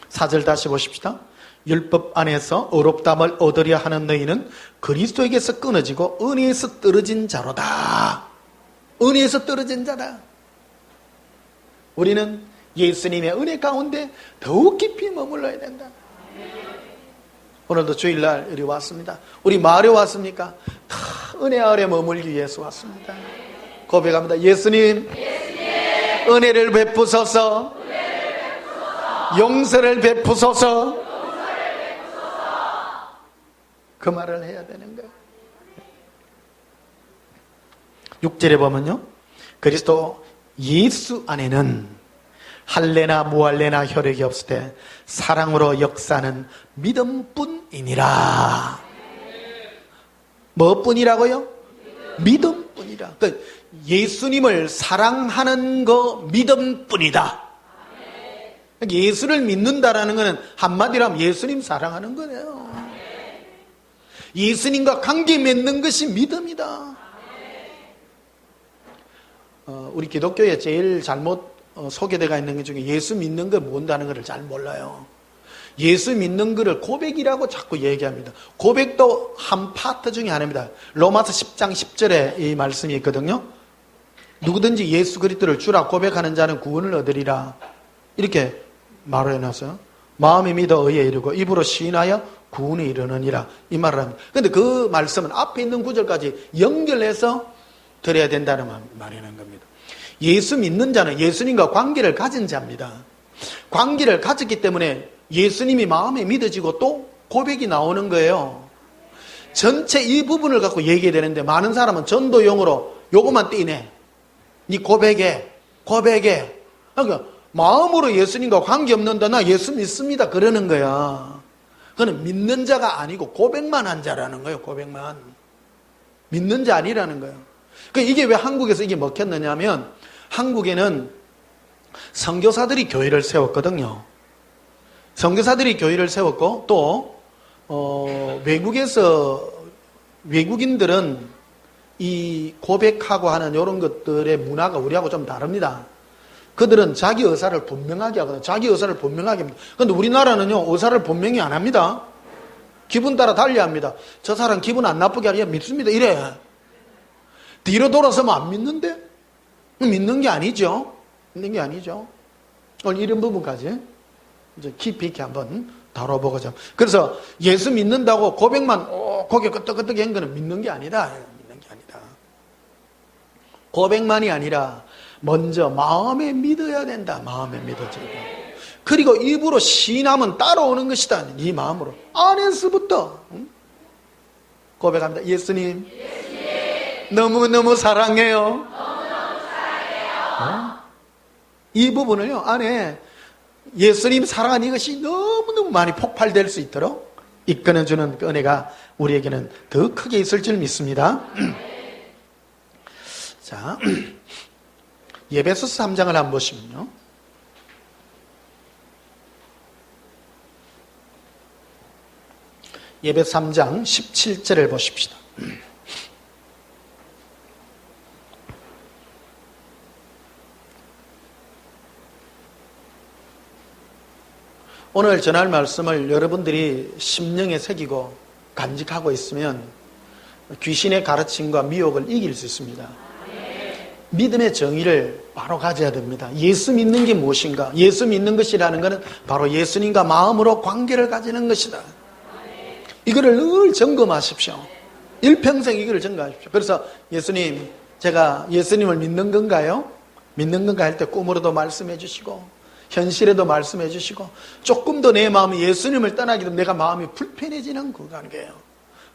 4절 다시 보십시다. 율법 안에서 의롭다함을 얻으려 하는 너희는 그리스도에게서 끊어지고 은혜에서 떨어진 자로다. 은혜에서 떨어진 자다. 우리는 예수님의 은혜 가운데 더욱 깊이 머물러야 된다. 오늘도 주일날 이리 왔습니다. 우리 마을에 왔습니까? 다 은혜 아래 머물기 위해서 왔습니다. 고백합니다. 예수님, 은혜를 베푸소서, 용서를 베푸소서. 그 말을 해야 되는 거예요. 6절에 보면요, 그리스도 예수 안에는 할례나 무할례나 혈육이 없을 때 사랑으로 역사는 믿음뿐이니라. 뭐뿐이라고요? 믿음뿐이라. 그러니까 예수님을 사랑하는 거 믿음뿐이다. 예수를 믿는다라는 것은 한마디로 하면 예수님 사랑하는 거예요. 예수님과 관계 맺는 것이 믿음이다. 우리 기독교에 제일 잘못 소개되어 있는 것 중에 예수 믿는 걸 뭔다는 것을 잘 몰라요. 예수 믿는 것을 고백이라고 자꾸 얘기합니다. 고백도 한 파트 중에 하나입니다. 로마서 10장 10절에 이 말씀이 있거든요. 누구든지 예수 그리스도를 주라 고백하는 자는 구원을 얻으리라. 이렇게 말을 해놨어요. 마음이 믿어 의에 이르고 입으로 시인하여 구원에 이르느니라. 이 말을 합니다. 그런데 그 말씀은 앞에 있는 구절까지 연결해서 드려야 된다는 말이라는 겁니다. 예수 믿는 자는 예수님과 관계를 가진 자입니다. 관계를 가졌기 때문에 예수님이 마음에 믿어지고 또 고백이 나오는 거예요. 전체 이 부분을 갖고 얘기해야 되는데 많은 사람은 전도용으로 요것만 띄네. 네 고백해. 그러니까 마음으로 예수님과 관계없는데 나 예수 믿습니다 그러는 거야. 그거는 믿는 자가 아니고 고백만 한 자라는 거예요. 고백만. 믿는 자 아니라는 거예요. 그러니까 이게 왜 한국에서 이게 먹혔느냐 하면 한국에는 선교사들이 교회를 세웠거든요. 선교사들이 교회를 세웠고 또 외국인들은 이 고백하고 하는 이런 것들의 문화가 우리하고 좀 다릅니다. 그들은 자기 의사를 분명하게 하거든요. 자기 의사를 분명하게 합니다. 그런데 우리나라는요, 의사를 분명히 안 합니다. 기분 따라 달리합니다. 저 사람 기분 안 나쁘게 하려 믿습니다. 이래. 뒤로 돌아서면 안 믿는데? 믿는 게 아니죠. 믿는 게 아니죠. 오늘 이런 부분까지 이제 깊이 있게 한번 다뤄보고자. 그래서 예수 믿는다고 고백만 고개 끄덕끄덕 한 거는 믿는 게 아니다. 믿는 게 아니다. 고백만이 아니라 먼저 마음에 믿어야 된다. 마음에 믿어지고. 그리고 입으로 시인하면 따라오는 것이다. 이 마음으로. 안에서부터 고백합니다. 예수님, 너무너무 사랑해요. 이 부분을요, 안에 예수님 사랑하는 이것이 너무너무 많이 폭발될 수 있도록 이끌어주는 은혜가 우리에게는 더 크게 있을 줄 믿습니다. 자, 에베소서 3장을 한번 보시면요. 에베소 3장 17절을 보십시다. 오늘 전할 말씀을 여러분들이 심령에 새기고 간직하고 있으면 귀신의 가르침과 미혹을 이길 수 있습니다. 믿음의 정의를 바로 가져야 됩니다. 예수 믿는 게 무엇인가? 예수 믿는 것이라는 것은 바로 예수님과 마음으로 관계를 가지는 것이다. 이거를 늘 점검하십시오. 일평생 이거를 점검하십시오. 그래서 예수님, 제가 예수님을 믿는 건가요? 믿는 건가 할 때 꿈으로도 말씀해 주시고 현실에도 말씀해 주시고 조금 더 내 마음이 예수님을 떠나기도 내가 마음이 불편해지는 그 관계예요.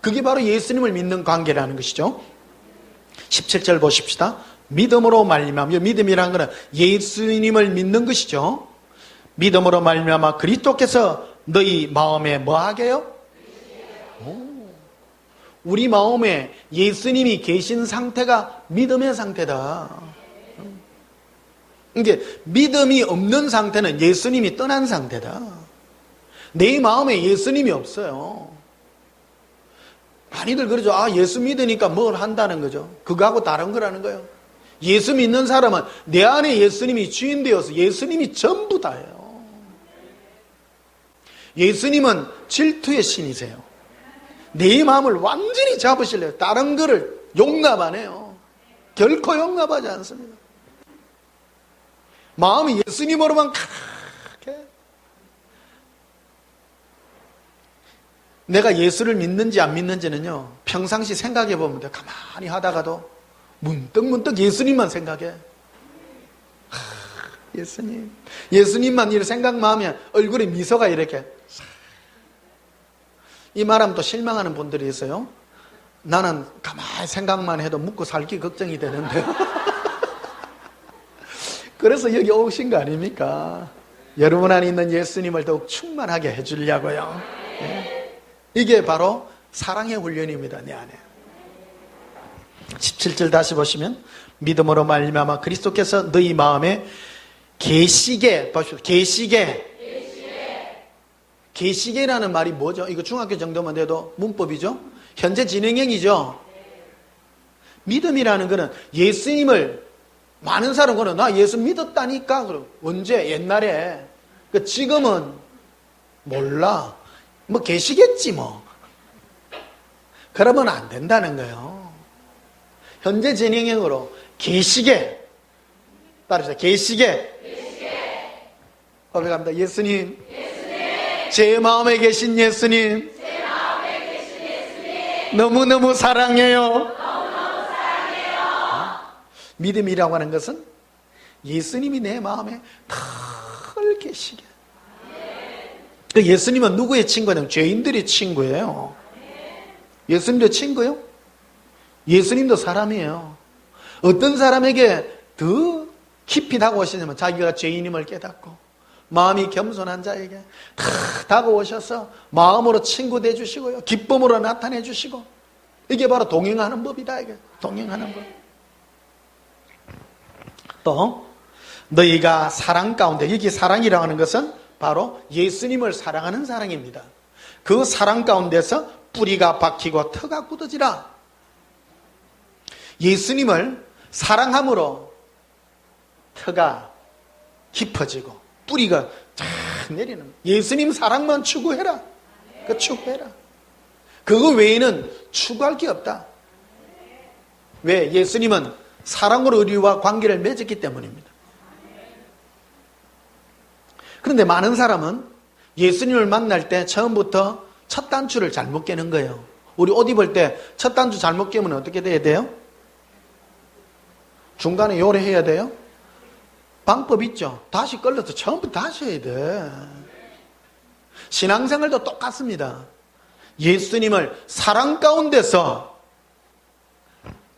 그게 바로 예수님을 믿는 관계라는 것이죠. 17절 보십시다. 믿음으로 말미암아, 믿음이라는 것은 예수님을 믿는 것이죠. 믿음으로 말미암아 그리스도께서 너희 마음에 뭐하게요? 우리 마음에 예수님이 계신 상태가 믿음의 상태다. 이게 믿음이 없는 상태는 예수님이 떠난 상태다. 내 마음에 예수님이 없어요. 많이들 그러죠. 아, 예수 믿으니까 뭘 한다는 거죠. 그거하고 다른 거라는 거예요. 예수 믿는 사람은 내 안에 예수님이 주인 되어서 예수님이 전부 다예요. 예수님은 질투의 신이세요. 내 마음을 완전히 잡으실래요. 다른 거를 용납 안 해요. 결코 용납하지 않습니다. 마음이 예수님으로만 가득해. 내가 예수를 믿는지 안 믿는지는요, 평상시 생각해 보면 돼. 가만히 하다가도 문득문득 예수님만 생각해. 예수님. 예수님만 이렇게 생각만 하면 얼굴에 미소가 이렇게. 이 말하면 또 실망하는 분들이 있어요. 나는 가만히 생각만 해도 묵고 살기 걱정이 되는데. 그래서 여기 오신 거 아닙니까? 여러분 안에 있는 예수님을 더욱 충만하게 해주려고요. 네. 이게 바로 사랑의 훈련입니다. 내 안에. 17절 다시 보시면 믿음으로 말미암아 그리스도께서 너희 마음에 계시게 보십시오. 계시게라는 말이 뭐죠? 이거 중학교 정도만 돼도 문법이죠? 현재 진행형이죠? 믿음이라는 것은 예수님을 많은 사람은 나 예수 믿었다니까. 그럼 언제? 옛날에. 지금은 몰라. 뭐 계시겠지 뭐. 그러면 안 된다는 거예요. 현재 진행형으로 계시게. 따라서 계시게. 고백합니다. 예수님. 제 마음에 계신 예수님. 너무너무 사랑해요. 믿음이라고 하는 것은 예수님이 내 마음에 늘 계시게. 그 예수님은 누구의 친구냐면 죄인들의 친구예요. 예수님도 친구요? 예수님도 사람이에요. 어떤 사람에게 더 깊이 다가오시냐면 자기가 죄인임을 깨닫고 마음이 겸손한 자에게 다 다가오셔서 마음으로 친구 되주시고요, 기쁨으로 나타내 주시고, 이게 바로 동행하는 법이다. 이게 동행하는 법. 또 너희가 사랑 가운데, 여기 사랑이라고 하는 것은 바로 예수님을 사랑하는 사랑입니다. 그 사랑 가운데서 뿌리가 박히고 터가 굳어지라. 예수님을 사랑함으로 터가 깊어지고 뿌리가 쫙 내리는, 예수님 사랑만 추구해라. 그 추구해라. 그거 외에는 추구할 게 없다. 왜? 예수님은 사랑으로 우리와 관계를 맺었기 때문입니다. 그런데 많은 사람은 예수님을 만날 때 처음부터 첫 단추를 잘못 깨는 거예요. 우리 옷 입을 때 첫 단추 잘못 깨면 어떻게 돼야 돼요? 중간에 요래해야 돼요? 방법 있죠. 다시 걸러서 처음부터 다시 해야 돼. 신앙생활도 똑같습니다. 예수님을 사랑 가운데서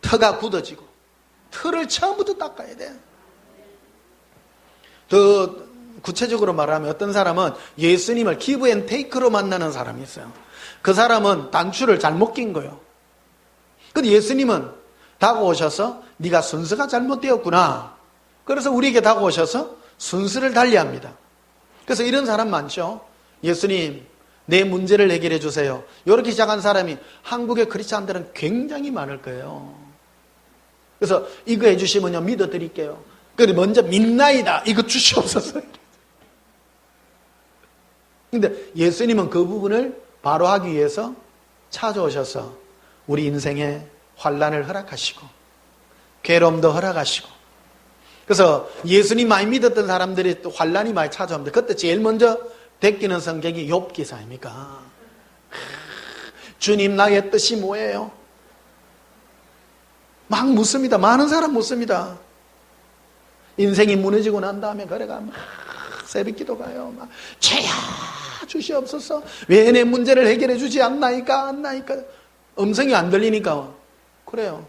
터가 굳어지고 터를 처음부터 닦아야 돼. 더 구체적으로 말하면 어떤 사람은 예수님을 기브 앤 테이크로 만나는 사람이 있어요. 그 사람은 단추를 잘못 낀 거예요. 근데 예수님은 다가오셔서 네가 순서가 잘못되었구나. 그래서 우리에게 다가오셔서 순서를 달리합니다. 그래서 이런 사람 많죠. 예수님, 내 문제를 해결해 주세요. 이렇게 시작한 사람이 한국의 크리스찬들은 굉장히 많을 거예요. 그래서 이거 해주시면요 믿어드릴게요. 그런데 먼저 믿나이다. 이거 주시옵소서. 근데 예수님은 그 부분을 바로 하기 위해서 찾아오셔서 우리 인생에 환난을 허락하시고 괴로움도 허락하시고, 그래서 예수님 많이 믿었던 사람들이 또 환난이 많이 찾아옵니다. 그때 제일 먼저 베끼는 성경이 욥기서 아닙니까? 주님, 나의 뜻이 뭐예요? 막 묻습니다. 많은 사람 묻습니다. 인생이 무너지고 난 다음에 그래가 막 새벽기도 가요. 막 죄야 주시옵소서. 왜 내 문제를 해결해 주지 않나이까? 음성이 안 들리니까 그래요.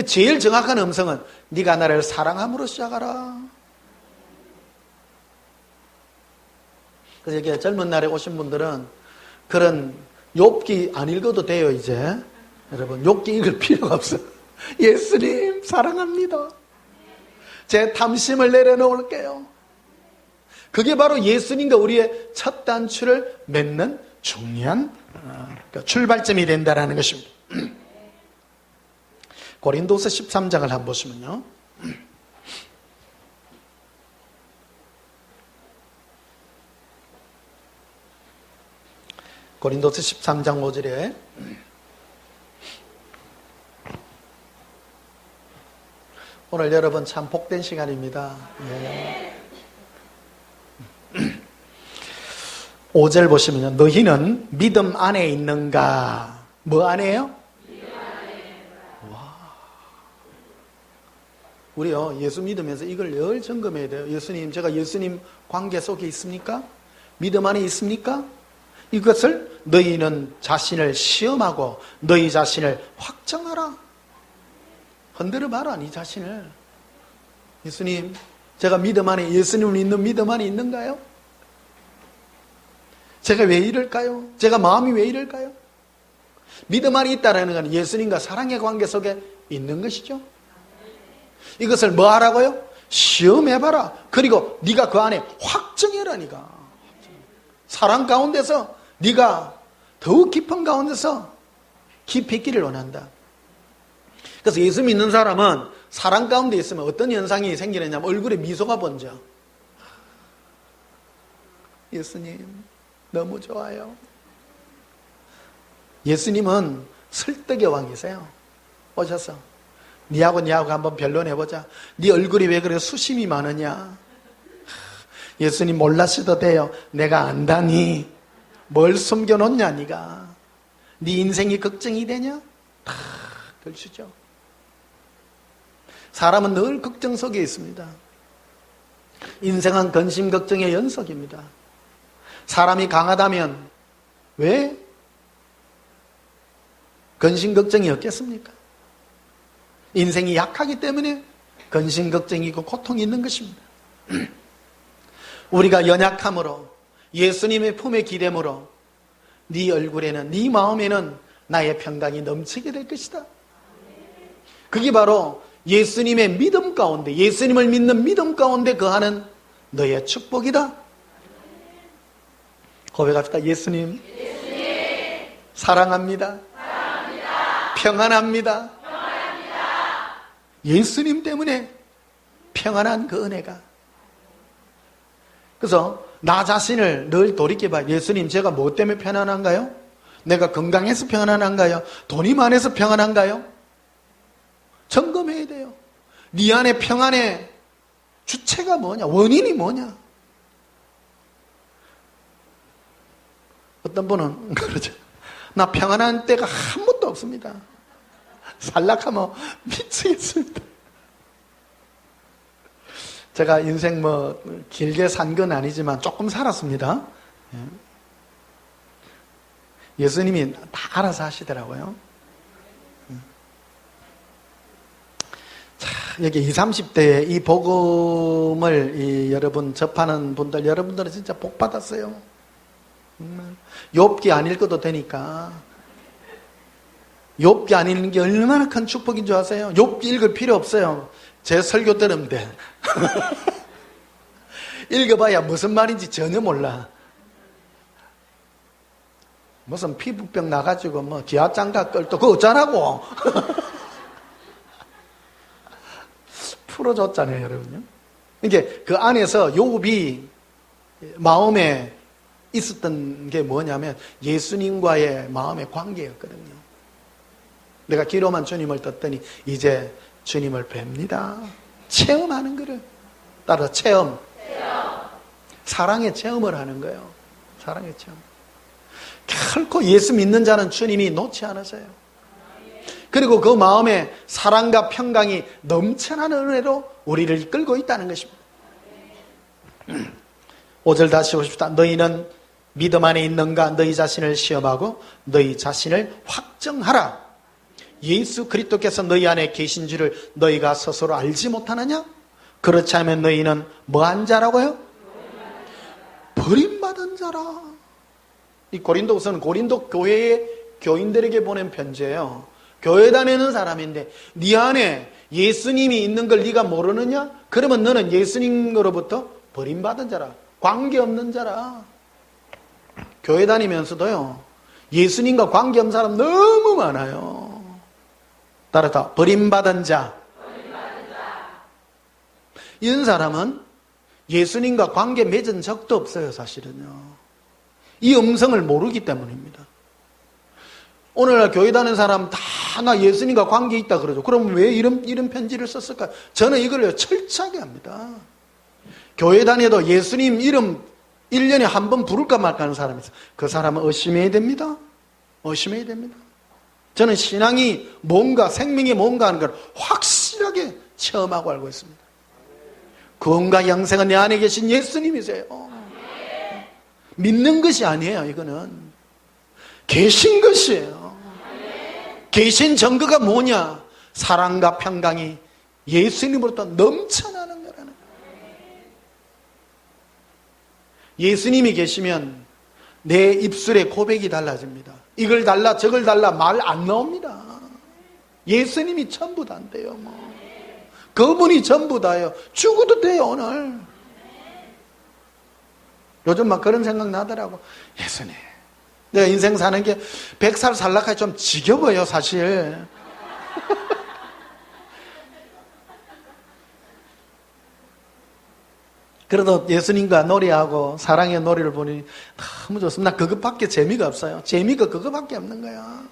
제일 정확한 음성은 네가 나를 사랑함으로 시작하라. 그래서 이렇게 젊은 날에 오신 분들은 그런 욥기 안 읽어도 돼요. 이제 여러분 욥기 읽을 필요가 없어요. 예수님 사랑합니다. 제 탐심을 내려놓을게요. 그게 바로 예수님과 우리의 첫 단추를 맺는 중요한 출발점이 된다는 것입니다. 고린도서 13장을 한번 보시면요. 고린도서 13장 5절에 오늘 여러분 참 복된 시간입니다. 네. 5절 보시면요. 너희는 믿음 안에 있는가? 뭐 안에요? 와. 우리요, 예수 믿으면서 이걸 늘 점검해야 돼요. 예수님, 제가 예수님 관계 속에 있습니까? 믿음 안에 있습니까? 이것을 너희는 자신을 시험하고 너희 자신을 확정하라. 흔들어 봐라, 네 자신을. 예수님, 제가 믿음 안에, 예수님을 믿는 믿음 안에 있는가요? 제가 왜 이럴까요? 제가 마음이 왜 이럴까요? 믿음 안에 있다는 건 예수님과 사랑의 관계 속에 있는 것이죠. 이것을 뭐 하라고요? 시험해봐라. 그리고 네가 그 안에 확정해라니까. 사랑 가운데서 네가 더욱 깊은 가운데서 깊이 있기를 원한다. 그래서 예수 믿는 사람은 사랑 가운데 있으면 어떤 현상이 생기느냐면 얼굴에 미소가 번져. 예수님 너무 좋아요. 예수님은 설득의 왕이세요. 오셔서 니하고 한번 변론해보자. 네 얼굴이 왜 그래 수심이 많으냐. 예수님 몰라셔도 돼요. 내가 안다니. 뭘 숨겨놓냐 네가. 네 인생이 걱정이 되냐? 다 걸치죠. 사람은 늘 걱정 속에 있습니다. 인생은 근심 걱정의 연속입니다. 사람이 강하다면 왜 근심 걱정이 없겠습니까? 인생이 약하기 때문에 근심 걱정이고 고통이 있는 것입니다. 우리가 연약함으로 예수님의 품에 기대므로 네 얼굴에는, 네 마음에는 나의 평강이 넘치게 될 것이다. 그게 바로 예수님의 믿음 가운데, 예수님을 믿는 믿음 가운데 거하는 너의 축복이다. 고백합시다. 예수님, 사랑합니다. 평안합니다. 예수님 때문에 평안한 그 은혜가. 그래서 나 자신을 늘 돌이켜봐. 예수님, 제가 뭐 때문에 편안한가요? 내가 건강해서 평안한가요? 돈이 많아서 평안한가요? 점검해야 돼요. 네 안에 평안의 주체가 뭐냐? 원인이 뭐냐? 어떤 분은 그러죠. 나 평안한 때가 한 번도 없습니다. 살락하면 미치겠습니다. 제가 인생 길게 산 건 아니지만 조금 살았습니다. 예수님이 다 알아서 하시더라고요. 자, 여기 20, 30대에 이 복음을 여러분 접하는 분들, 여러분들은 진짜 복 받았어요. 욥기 안 읽어도 되니까. 욥기 안 읽는 게 얼마나 큰 축복인 줄 아세요? 욥기 읽을 필요 없어요. 제 설교 들으면 돼. 읽어봐야 무슨 말인지 전혀 몰라. 무슨 피부병 나가지고 지하장가 끌도 그거 어쩌라고. 풀어줬잖아요, 여러분요. 이게 그 안에서 욥이 마음에 있었던 게 뭐냐면 예수님과의 마음의 관계였거든요. 내가 기로만 주님을 떴더니 이제 주님을 뵙니다. 체험하는 거를. 따라서 체험. 사랑의 체험을 하는 거예요. 사랑의 체험. 결코 예수 믿는 자는 주님이 놓지 않으세요. 그리고 그 마음에 사랑과 평강이 넘쳐나는 은혜로 우리를 이끌고 있다는 것입니다. 5절 다시 보십시다. 너희는 믿음 안에 있는가? 너희 자신을 시험하고 너희 자신을 확정하라. 예수 그리스도께서 너희 안에 계신 줄을 너희가 스스로 알지 못하느냐? 그렇지 않으면 너희는 뭐한 자라고요? 버림받은 자라. 이 고린도서는 고린도 교회의 교인들에게 보낸 편지예요. 교회 다니는 사람인데 네 안에 예수님이 있는 걸 네가 모르느냐? 그러면 너는 예수님으로부터 버림받은 자라. 관계없는 자라. 교회 다니면서도요, 예수님과 관계없는 사람 너무 많아요. 따라서 버림받은 자. 이런 사람은 예수님과 관계 맺은 적도 없어요, 사실은요. 이 음성을 모르기 때문입니다. 오늘날 교회 다니는 사람 다 나 예수님과 관계 있다 그러죠. 그럼 왜 이런 편지를 썼을까요? 저는 이걸 철저하게 합니다. 교회 다녀도 예수님 이름 1년에 한 번 부를까 말까 하는 사람이 있어요. 그 사람은 의심해야 됩니다. 의심해야 됩니다. 저는 신앙이 뭔가, 생명이 뭔가 하는 걸 확실하게 체험하고 알고 있습니다. 구원과 영생은 내 안에 계신 예수님이세요. 믿는 것이 아니에요. 이거는 계신 것이에요. 계신 증거가 뭐냐? 사랑과 평강이 예수님으로부터 넘쳐나는 거라는 거예요. 예수님이 계시면 내 입술의 고백이 달라집니다. 이걸 달라 저걸 달라 말 안 나옵니다. 예수님이 전부 다인데요. 그분이 전부 다예요. 죽어도 돼요. 오늘 요즘 막 그런 생각 나더라고. 예수님, 내가 인생 사는 게 100살 살락하기 좀 지겨워요, 사실. 그래도 예수님과 노래하고 사랑의 노래를 보니 너무 좋습니다. 나 그것밖에 재미가 없어요. 재미가 그것밖에 없는 거야.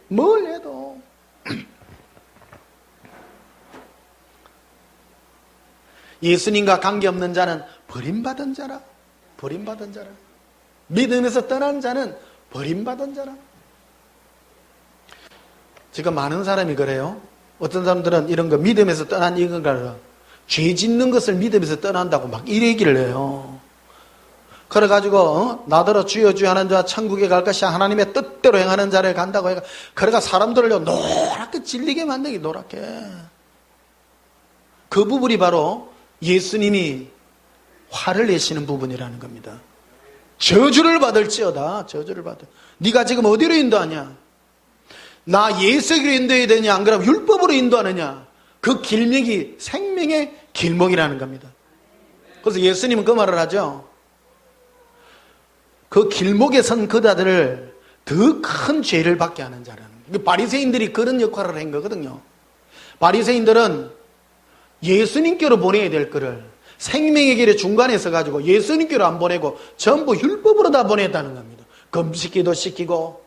뭘 해도. 예수님과 관계없는 자는 버림받은 자라. 버림받은 자라. 믿음에서 떠난 자는 버림받은 자라. 지금 많은 사람이 그래요. 어떤 사람들은 이런 거 믿음에서 떠난 이건가를 죄 짓는 것을 믿음에서 떠난다고 막 이 얘기를 해요. 그래가지고 나더러 주여 주여 하는 자와 천국에 갈 것이 하나님의 뜻대로 행하는 자를 간다고 해가 그래가 사람들을 노랗게 질리게 만들기 노랗게. 그 부분이 바로 예수님이 화를 내시는 부분이라는 겁니다. 저주를 받을지어다. 저주를 받을. 네가 지금 어디로 인도하냐? 나 예수에게로 인도해야 되냐? 안 그러면 율법으로 인도하느냐? 그 길목이 생명의 길목이라는 겁니다. 그래서 예수님은 그 말을 하죠. 그 길목에 선 그자들을 더 큰 죄를 받게 하는 자라는 거예요. 바리새인들이 그런 역할을 한 거거든요. 바리새인들은 예수님께로 보내야 될 거를 생명의 길의 중간에 서가지고 예수님께로 안 보내고 전부 율법으로 다 보냈다는 겁니다. 금식기도 시키고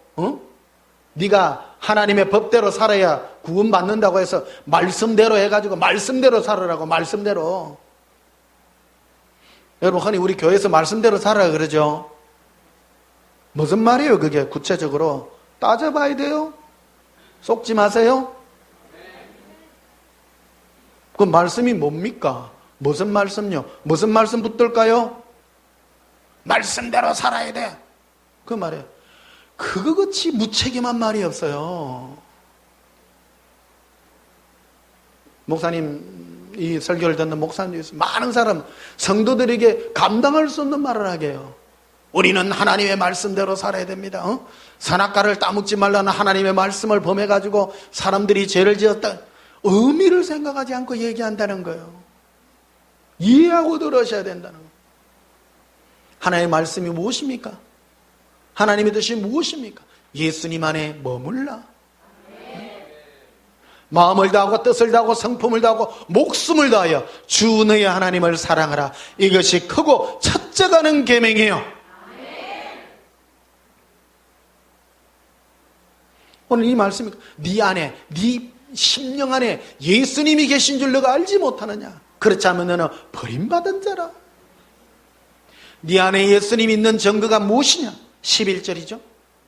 네가 하나님의 법대로 살아야 구원받는다고 해서 말씀대로 해가지고 말씀대로 살으라고 말씀대로. 여러분 흔히 우리 교회에서 말씀대로 살아라 그러죠. 무슨 말이에요 그게 구체적으로 따져봐야 돼요. 속지 마세요. 그 말씀이 뭡니까? 무슨 말씀요? 무슨 말씀 붙들까요? 말씀대로 살아야 돼. 그 말이에요. 그거같이 무책임한 말이 없어요. 목사님 이 설교를 듣는 목사님이 많은 사람 성도들에게 감당할 수 없는 말을 하게 해요. 우리는 하나님의 말씀대로 살아야 됩니다. 선악과를 따먹지 말라는 하나님의 말씀을 범해가지고 사람들이 죄를 지었다. 의미를 생각하지 않고 얘기한다는 거예요. 이해하고 들으셔야 된다는 거예요. 하나님의 말씀이 무엇입니까? 하나님의 뜻이 무엇입니까? 예수님 안에 머물라. 마음을 다하고 뜻을 다하고 성품을 다하고 목숨을 다하여 주 너의 하나님을 사랑하라. 이것이 크고 첫째가는 계명이에요. 오늘 이 말씀이 네 안에 네 심령 안에 예수님이 계신 줄 너가 알지 못하느냐? 그렇지 않으면 너는 버림받은 자라. 네 안에 예수님이 있는 증거가 무엇이냐? 11절이죠.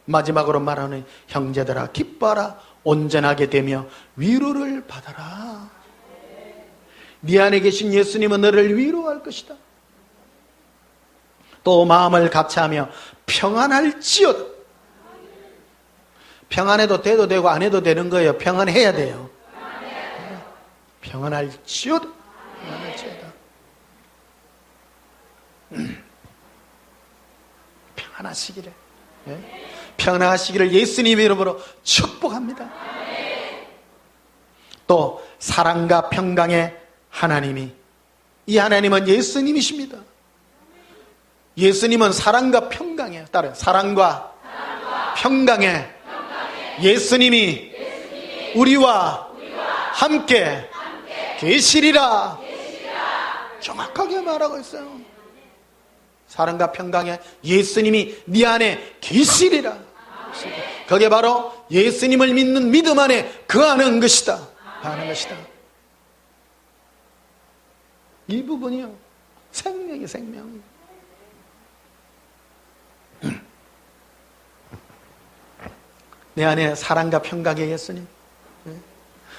마지막으로 말하는 형제들아 기뻐하라. 온전하게 되며 위로를 받아라. 네 안에 계신 예수님은 너를 위로할 것이다. 또 마음을 같이하며 평안할지어다. 평안해도 돼도 되고 안 해도 되는 거예요. 평안해야 돼요. 평안할지어다. 평안할지어다. 평안하시기를. 네? 평안하시기를 예수님의 이름으로 축복합니다. 또 사랑과 평강의 하나님이 이 하나님은 예수님이십니다. 예수님은 사랑과 평강이에요. 따라요. 사랑과 평강의 예수님이 우리와 함께 계시리라. 정확하게 말하고 있어요. 사랑과 평강의 예수님이 네 안에 계시리라. 그게 바로 예수님을 믿는 믿음 안에 거하는 것이다. 거하는 것이다. 이 부분이요. 생명이 생명. 내 안에 사랑과 평강의 예수님.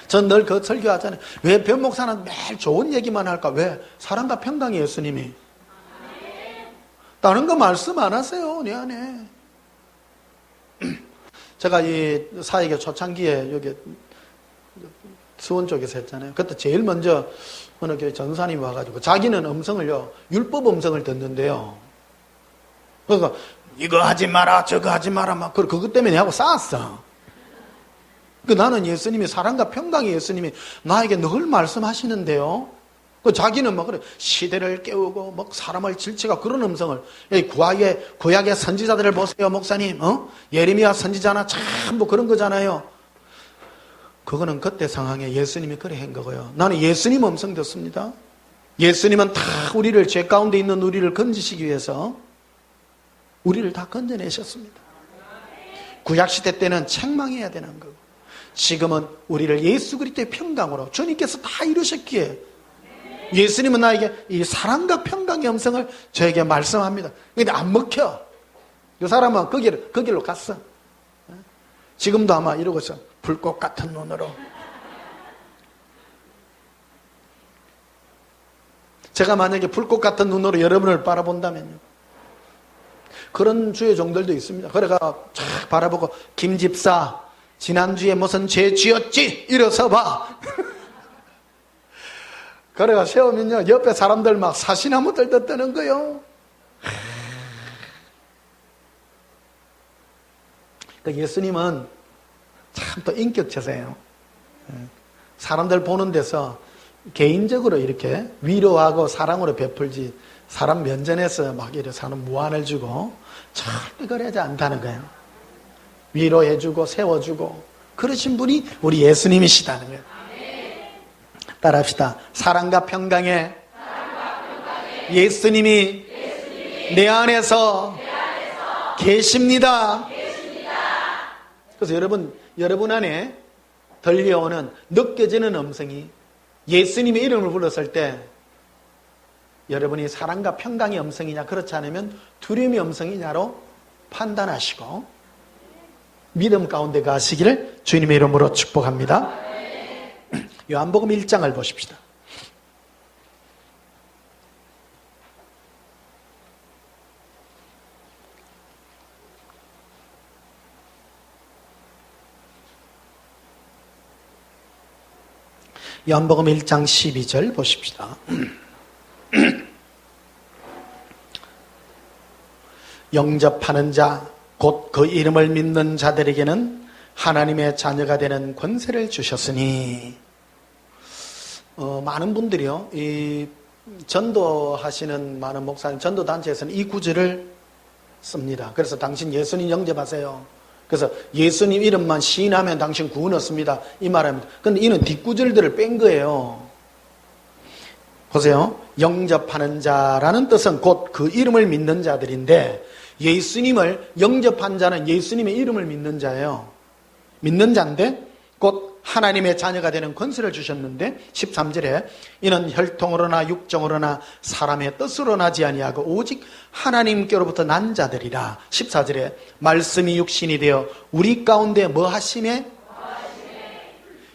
전 늘 그 설교하잖아요. 왜 변목사는 매일 좋은 얘기만 할까? 왜? 사랑과 평강의 예수님이. 다른 거 말씀 안 하세요, 내 안에. 제가 이 사역의 초창기에 여기 수원 쪽에서 했잖아요. 그때 제일 먼저 어느 교회 전사님이 와가지고 자기는 음성을요, 율법 음성을 듣는데요. 그래서 이거 하지 마라, 저거 하지 마라, 막, 그것 때문에 하고 싸웠어. 나는 예수님이 사랑과 평강의 예수님이 나에게 늘 말씀하시는데요. 자기는 막 그래, 시대를 깨우고, 막 사람을 질치가 그런 음성을, 구약의 선지자들을 보세요, 목사님. 예레미야 선지자나 참 뭐 그런 거잖아요. 그거는 그때 상황에 예수님이 그래 한 거고요. 나는 예수님 음성 듣습니다. 예수님은 다 우리를, 죄 가운데 있는 우리를 건지시기 위해서 우리를 다 건져내셨습니다. 구약시대 때는 책망해야 되는 거고, 지금은 우리를 예수 그리스도의 평강으로 주님께서 다 이루셨기에 예수님은 나에게 이 사랑과 평강의 음성을 저에게 말씀합니다. 근데 안 먹혀. 이 사람은 그 길로 갔어. 지금도 아마 이러고 있어. 불꽃 같은 눈으로. 제가 만약에 불꽃 같은 눈으로 여러분을 바라본다면요. 그런 주의 종들도 있습니다. 그래가 쫙 바라보고 김 집사 지난주에 무슨 죄 지었지? 일어서 봐. 그래가 세우면요 옆에 사람들 막 사시나무들 떴다는 거요. 예수님은 참 또 인격체세요. 사람들 보는 데서 개인적으로 이렇게 위로하고 사랑으로 베풀지 사람 면전에서 막 이렇게 사람 무안을 주고 절대 그러지 않다는 거예요. 위로해주고 세워주고 그러신 분이 우리 예수님이시다는 거예요. 따라합시다. 사랑과 평강에 예수님이 내 안에서 계십니다. 그래서 여러분 안에 들려오는 느껴지는 음성이 예수님의 이름을 불렀을 때 여러분이 사랑과 평강의 음성이냐 그렇지 않으면 두려움의 음성이냐로 판단하시고 믿음 가운데 가시기를 주님의 이름으로 축복합니다. 요한복음 1장을 보십시다. 요한복음 1장 12절 보십시다. 영접하는 자, 곧 그 이름을 믿는 자들에게는 하나님의 자녀가 되는 권세를 주셨으니 많은 분들이요, 이 전도하시는 많은 목사님, 전도단체에서는 이 구절을 씁니다. 그래서 당신 예수님 영접하세요. 그래서 예수님 이름만 시인하면 당신 구원 얻습니다. 이 말입니다. 그런데 이는 뒷구절들을 뺀 거예요. 보세요. 영접하는 자라는 뜻은 곧 그 이름을 믿는 자들인데 예수님을 영접한 자는 예수님의 이름을 믿는 자예요. 믿는 자인데 곧 하나님의 자녀가 되는 권세를 주셨는데 13절에 이는 혈통으로나 육정으로나 사람의 뜻으로 나지 아니하고 오직 하나님께로부터 난 자들이라. 14절에 말씀이 육신이 되어 우리 가운데 뭐 하심에?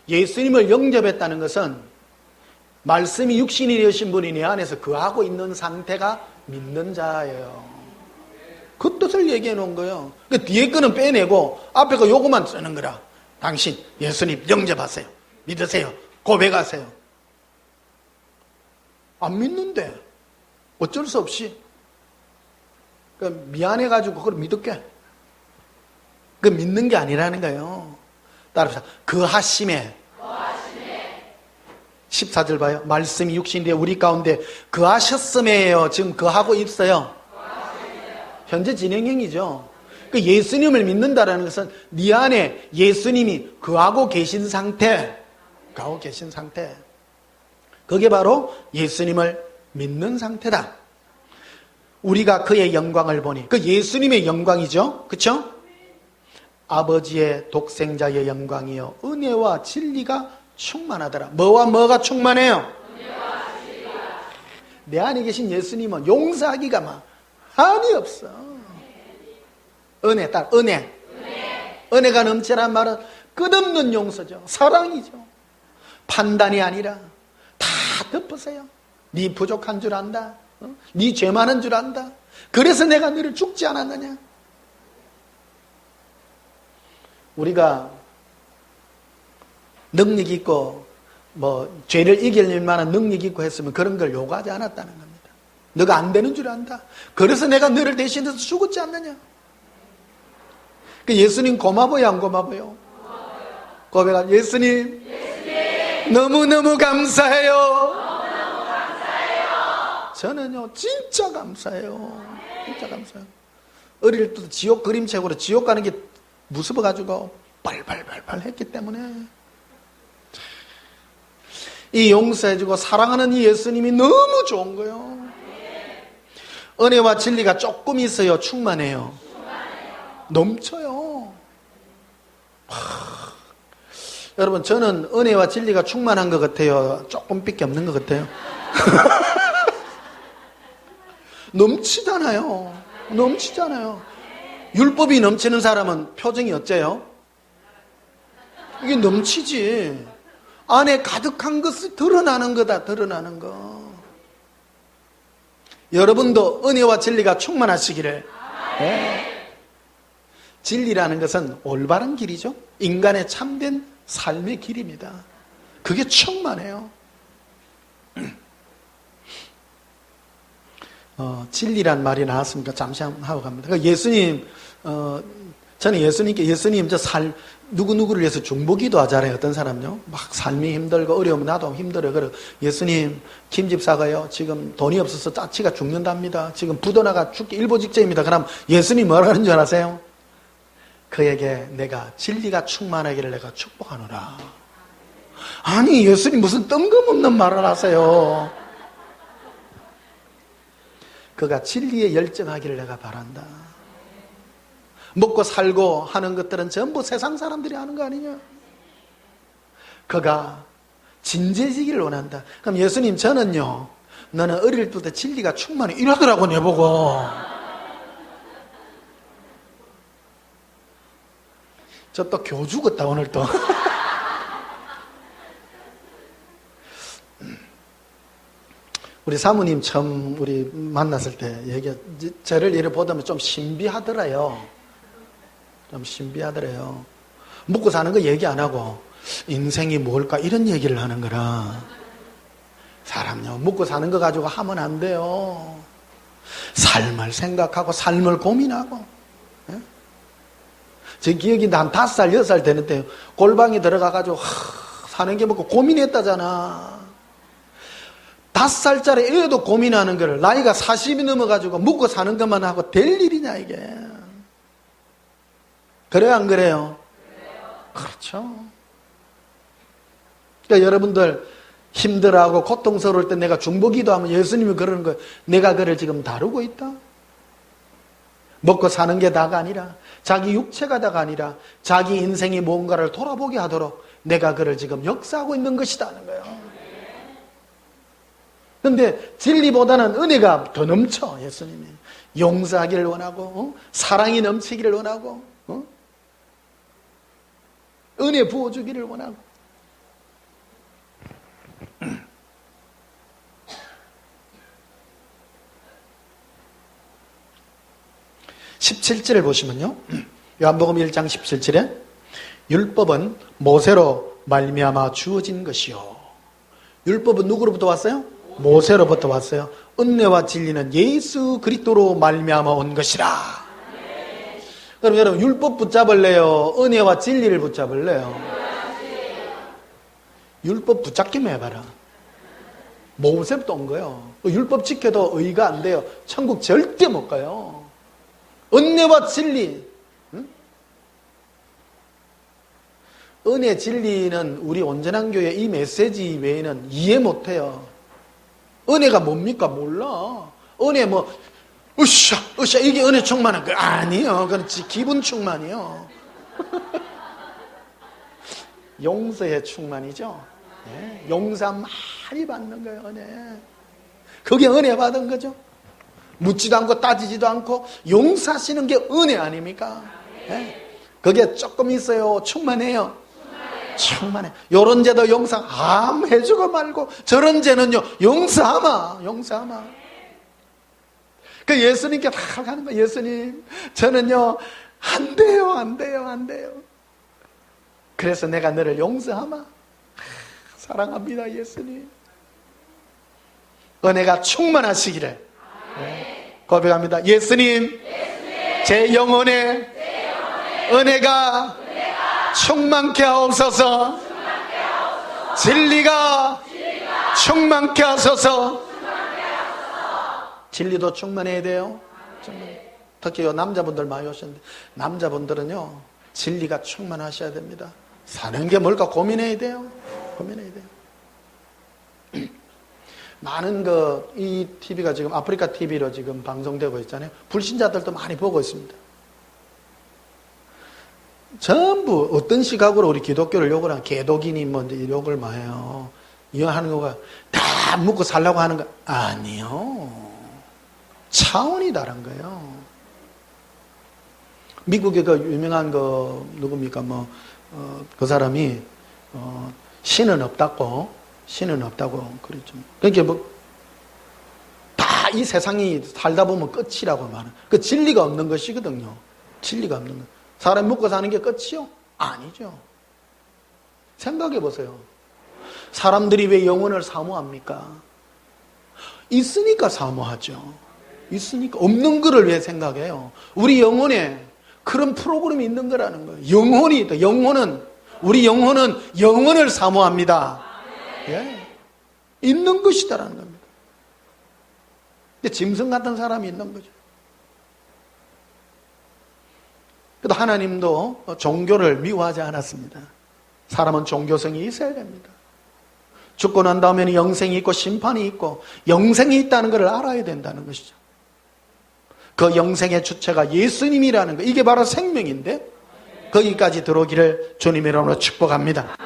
예수님을 영접했다는 것은 말씀이 육신이 되신 분이 내 안에서 거하고 있는 상태가 믿는 자예요. 그 뜻을 얘기해 놓은 거예요. 그 뒤에 거는 빼내고 앞에 거 요거만 쓰는 거라. 당신 예수님 영접하세요. 믿으세요. 고백하세요. 안 믿는데 어쩔 수 없이 미안해가지고 그걸 믿을게. 그 믿는 게 아니라는 거예요. 따라서 그 하심에 14절 봐요. 말씀이 육신인데 우리 가운데 그 하셨음에요. 지금 그 하고 있어요. 현재 진행형이죠. 그 예수님을 믿는다라는 것은 네 안에 예수님이 거하고 계신 상태, 거하고 계신 상태. 그게 바로 예수님을 믿는 상태다. 우리가 그의 영광을 보니, 그 예수님의 영광이죠. 그렇죠? 아버지의 독생자의 영광이요 은혜와 진리가 충만하더라. 뭐와 뭐가 충만해요? 은혜와 진리가. 내 안에 계신 예수님은 용서하기가 막 한이 없어. 은혜, 은혜. 은혜가 넘치란 말은 끝없는 용서죠. 사랑이죠. 판단이 아니라 다 덮으세요. 네 부족한 줄 안다. 네 죄 많은 줄 안다. 그래서 내가 너를 죽지 않았느냐. 우리가 능력 있고 죄를 이길 만한 능력 있고 했으면 그런 걸 요구하지 않았다는 겁니다. 너가 안 되는 줄 안다. 그래서 내가 너를 대신해서 죽었지 않느냐. 그 예수님 고마워요, 안 고마워요? 고백한 예수님, 너무너무 감사해요. 저는요 진짜 감사해요. 진짜 감사해요. 어릴 때도 지옥 그림책으로 지옥 가는 게 무서워가지고 발발발발 했기 때문에 이 용서해주고 사랑하는 이 예수님이 너무 좋은 거예요. 은혜와 진리가 조금 있어요. 충만해요. 넘쳐요. 여러분 저는 은혜와 진리가 충만한 것 같아요? 조금밖에 없는 것 같아요? 넘치잖아요. 넘치잖아요. 율법이 넘치는 사람은 표정이 어째요? 이게 넘치지. 안에 가득한 것이 드러나는 거다. 드러나는 거. 여러분도 은혜와 진리가 충만하시기를. 네. 진리라는 것은 올바른 길이죠. 인간의 참된 삶의 길입니다. 그게 충만해요. 진리란 말이 나왔으니까 잠시 한번 하고 갑니다. 그러니까 예수님, 저는 예수님 누구누구를 위해서 중보기도 하잖아요. 어떤 사람요? 막 삶이 힘들고 어려우면 나도 힘들어요. 그래 예수님, 김 집사가요, 지금 돈이 없어서 짜치가 죽는답니다. 지금 부도나가 죽기 일보 직전입니다. 그럼 예수님 뭐라 하는 줄 아세요? 그에게 내가 진리가 충만하기를 내가 축복하노라. 아니, 예수님 무슨 뜬금없는 말을 하세요. 그가 진리에 열정하기를 내가 바란다. 먹고 살고 하는 것들은 전부 세상 사람들이 하는 거 아니냐? 그가 진지해지기를 원한다. 그럼 예수님, 저는요, 너는 어릴 때 진리가 충만해 이러더라고 내보고. 저 또 교주 같다 오늘 또. 우리 사모님 처음 우리 만났을 때 저를 이렇게 보다면 좀 신비하더라요. 좀 신비하더래요. 먹고 사는 거 얘기 안 하고 인생이 뭘까 이런 얘기를 하는 거라. 사람요, 먹고 사는 거 가지고 하면 안 돼요. 삶을 생각하고 삶을 고민하고. 예? 제 기억이 한 5살 6살 되는 때 골방에 들어가가지고 사는 게 뭐고 고민했다잖아. 5살짜리 애도 고민하는 거를 나이가 40이 넘어가지고 먹고 사는 것만 하고 될 일이냐 이게. 그래요 안 그래요? 그렇죠. 그러니까 여러분들 힘들어하고 고통스러울 때 내가 중보기도 하면 예수님이 그러는 거예요. 내가 그를 지금 다루고 있다. 먹고 사는 게 다가 아니라 자기 육체가 다가 아니라 자기 인생이 뭔가를 돌아보게 하도록 내가 그를 지금 역사하고 있는 것이다 하는 거예요. 그런데 진리보다는 은혜가 더 넘쳐. 예수님이 용서하기를 원하고 사랑이 넘치기를 원하고 은혜 부어주기를 원하고. 17절을 보시면요, 요한복음 1장 17절에 율법은 모세로 말미암아 주어진 것이요. 율법은 누구로부터 왔어요? 모세로부터 왔어요. 은혜와 진리는 예수 그리스도로 말미암아 온 것이라. 그럼 여러분 율법 붙잡을래요? 은혜와 진리를 붙잡을래요? 율법 붙잡기만 해봐라. 모세부터 온 거예요. 율법 지켜도 의가 안 돼요. 천국 절대 못 가요. 은혜와 진리. 응? 은혜 진리는 우리 온전한 교회 이 메시지 외에는 이해 못해요. 은혜가 뭡니까? 몰라. 은혜 으쌰 이게 은혜 충만한 거 아니에요. 그건 기분 충만이요. 용서의 충만이죠. 네. 용서 많이 받는 거예요. 은혜. 그게 은혜 받은 거죠. 묻지도 않고 따지지도 않고 용서하시는 게 은혜 아닙니까? 네. 그게 조금 있어요. 충만해요. 충만해. 요런 죄도 용서 해주고 말고 저런 죄는요 용서하마. 그 예수님께 다 가는 거예요. 예수님, 저는요 안 돼요. 그래서 내가 너를 용서하마. 사랑합니다. 예수님, 은혜가 충만하시기를 고백합니다. 예수님, 제 영혼에 은혜가 충만케 하옵소서. 진리가 충만케 하소서. 진리도 충만해야 돼요. 특히 남자분들 많이 오셨는데 남자분들은요 진리가 충만하셔야 됩니다. 사는 게 뭘까 고민해야 돼요. 많은 이 TV가 지금 아프리카 TV로 지금 방송되고 있잖아요. 불신자들도 많이 보고 있습니다. 전부 어떤 시각으로 우리 기독교를 욕을 하는, 개독이니 욕을 많이 해요. 이거 하는 거가 다 묻고 살라고 하는 거 아니요. 차원이 다른 거예요. 미국의 그 유명한 누굽니까 그 사람이 신은 없다고 그랬죠. 그러니까 다 이 세상이 살다 보면 끝이라고 말하는 그 진리가 없는 것이거든요. 진리가 없는 것. 사람 먹고 사는 게 끝이요? 아니죠. 생각해 보세요. 사람들이 왜 영혼을 사모합니까? 있으니까 사모하죠. 있으니까. 없는 거를 왜 생각해요? 우리 영혼에 그런 프로그램이 있는 거라는 거예요. 영혼이 있다. 우리 영혼은 영혼을 사모합니다. 예. 있는 것이다라는 겁니다. 근데 짐승 같은 사람이 있는 거죠. 그래도 하나님도 종교를 미워하지 않았습니다. 사람은 종교성이 있어야 됩니다. 죽고 난 다음에는 영생이 있고 심판이 있고 영생이 있다는 것을 알아야 된다는 것이죠. 그 영생의 주체가 예수님이라는 거, 이게 바로 생명인데 거기까지 들어오기를 주님의 이름으로 축복합니다.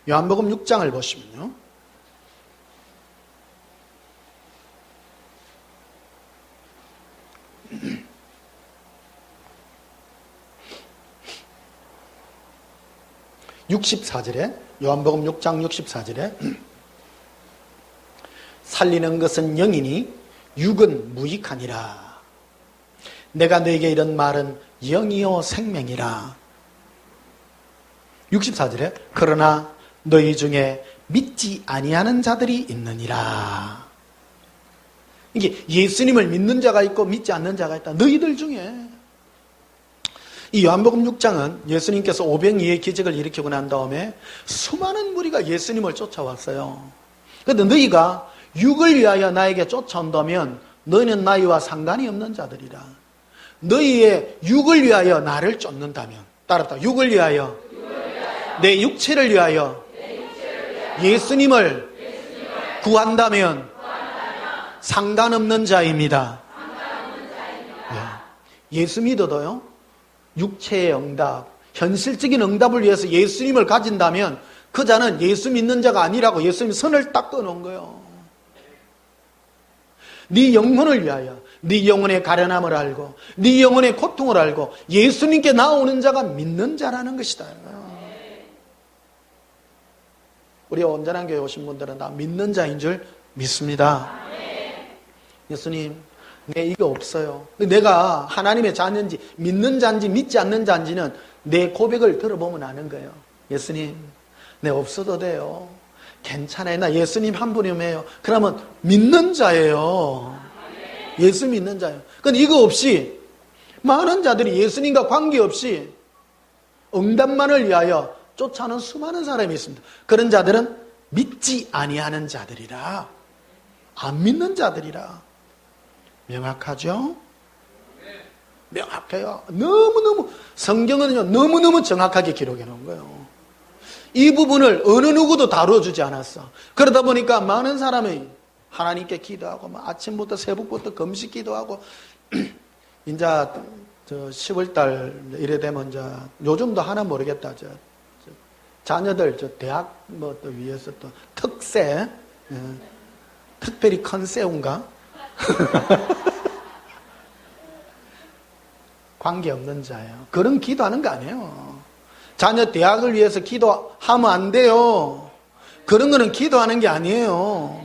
요한복음 6장을 보시면요, 요한복음 6장 64절에 살리는 것은 영이니 육은 무익하니라. 내가 너에게 이런 말은 영이요 생명이라. 64절에 그러나 너희 중에 믿지 아니하는 자들이 있느니라. 이게 예수님을 믿는 자가 있고 믿지 않는 자가 있다. 너희들 중에. 이 요한복음 6장은 예수님께서 오병이의 기적을 일으키고 난 다음에 수많은 무리가 예수님을 쫓아왔어요. 그런데 너희가 육을 위하여 나에게 쫓아온다면 너희는 나이와 상관이 없는 자들이라. 너희의 육을 위하여 나를 쫓는다면, 따랐다. 육을 위하여, 내 육체를 위하여 예수님을 구한다면 상관없는 자입니다. 예수 믿어도요, 육체의 응답, 현실적인 응답을 위해서 예수님을 가진다면 그 자는 예수 믿는 자가 아니라고 예수님이 선을 딱 끊어놓은 거예요. 네 영혼을 위하여, 네 영혼의 가련함을 알고 네 영혼의 고통을 알고 예수님께 나오는 자가 믿는 자라는 것이다. 우리 온전한 교회 오신 분들은 다 믿는 자인 줄 믿습니다. 예수님, 내 이거 없어요. 내가 하나님의 자녀인지 믿는 자인지 믿지 않는 자인지는 내 고백을 들어보면 아는 거예요. 예수님, 내 없어도 돼요. 괜찮아요. 나 예수님 한 분이에요. 그러면 믿는 자예요. 예수 믿는 자예요. 근데 이거 없이 많은 자들이 예수님과 관계없이 응답만을 위하여 쫓아오는 수많은 사람이 있습니다. 그런 자들은 믿지 아니하는 자들이라. 안 믿는 자들이라. 명확하죠? 명확해요. 너무너무, 성경은요, 너무너무 정확하게 기록해 놓은 거예요. 이 부분을 어느 누구도 다뤄주지 않았어. 그러다 보니까 많은 사람이 하나님께 기도하고, 아침부터 새벽부터 금식 기도하고, 이제, 10월달 이래 되면, 요즘도 하나 모르겠다. 자녀들, 대학, 또 위해서 또 특세, 특별히 큰 새우인가? 관계없는 자예요. 그런 기도하는 거 아니에요. 자녀 대학을 위해서 기도하면 안 돼요. 그런 거는 기도하는 게 아니에요.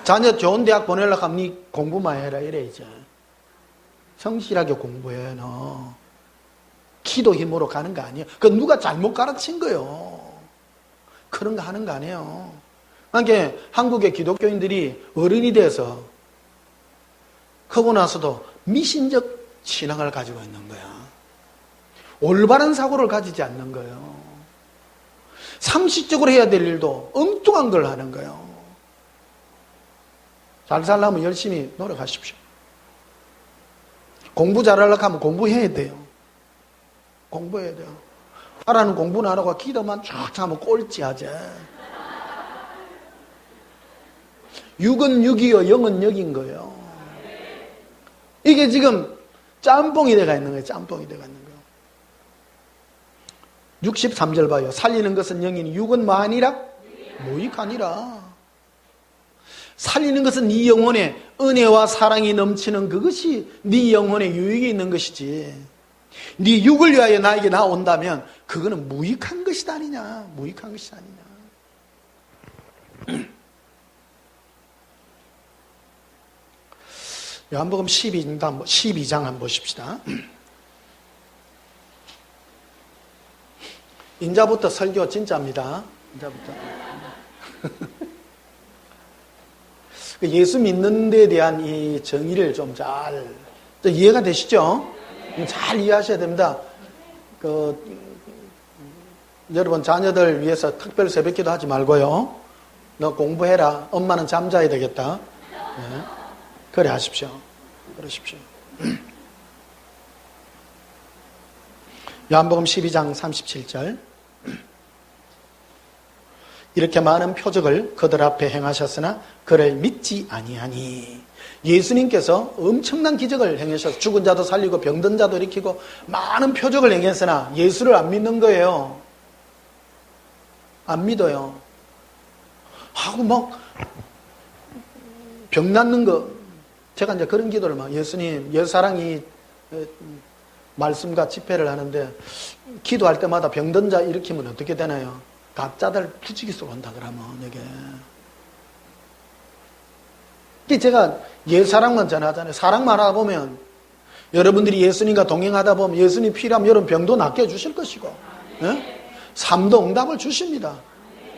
자녀 좋은 대학 보내려고 하면 니 공부만 해라 이래야지. 성실하게 공부해 너. 기도 힘으로 가는 거 아니에요. 그 누가 잘못 가르친 거예요. 그런 거 하는 거 아니에요. 그러니까 한국의 기독교인들이 어른이 돼서 크고 나서도 미신적 신앙을 가지고 있는 거야. 올바른 사고를 가지지 않는 거예요. 상식적으로 해야 될 일도 엉뚱한 걸 하는 거예요. 잘 살려면 열심히 노력하십시오. 공부 잘하려고 하면 공부해야 돼요. 공부해야 돼요. 하라는 공부는 안 하고 기도만 쫙 하면 꼴찌하지. 육은 육이요, 영은 영인 거예요. 이게 지금 짬뽕이 돼가 있는 거예요. 짬뽕이 돼가 있는 거예요. 63절 봐요. 살리는 것은 영이니 육은 뭐 아니라? 무익하니라. 살리는 것은 네 영혼에 은혜와 사랑이 넘치는 그것이 네 영혼에 유익이 있는 것이지. 네 육을 위하여 나에게 나온다면 그거는 무익한 것이 아니냐. 무익한 것이 아니냐. 요한복음 12장 한번 보십시다. 인자부터 설교 진짜입니다. 인자부터. 예수 믿는 데 대한 이 정의를 좀 잘 이해가 되시죠? 잘 이해하셔야 됩니다. 여러분 자녀들 위해서 특별 새벽기도 하지 말고요. 너 공부해라. 엄마는 잠자야 되겠다. 네. 그래 하십시오. 그러십시오. 요한복음 12장 37절. 이렇게 많은 표적을 그들 앞에 행하셨으나 그를 믿지 아니하니. 예수님께서 엄청난 기적을 행하셔서 죽은 자도 살리고 병든 자도 일으키고 많은 표적을 행했으나 예수를 안 믿는 거예요. 안 믿어요. 하고 막 병 낫는 거. 제가 이제 그런 기도를 막 예수님, 예사랑이 말씀과 집회를 하는데 기도할 때마다 병든 자 일으키면 어떻게 되나요? 가짜들 부지기수로 온다 그러면 이게 제가 예사랑만 전하잖아요. 사랑만 하다 보면 여러분들이 예수님과 동행하다 보면 예수님 필요하면 여러분 병도 낫게 해주실 것이고 네? 삶도 응답을 주십니다.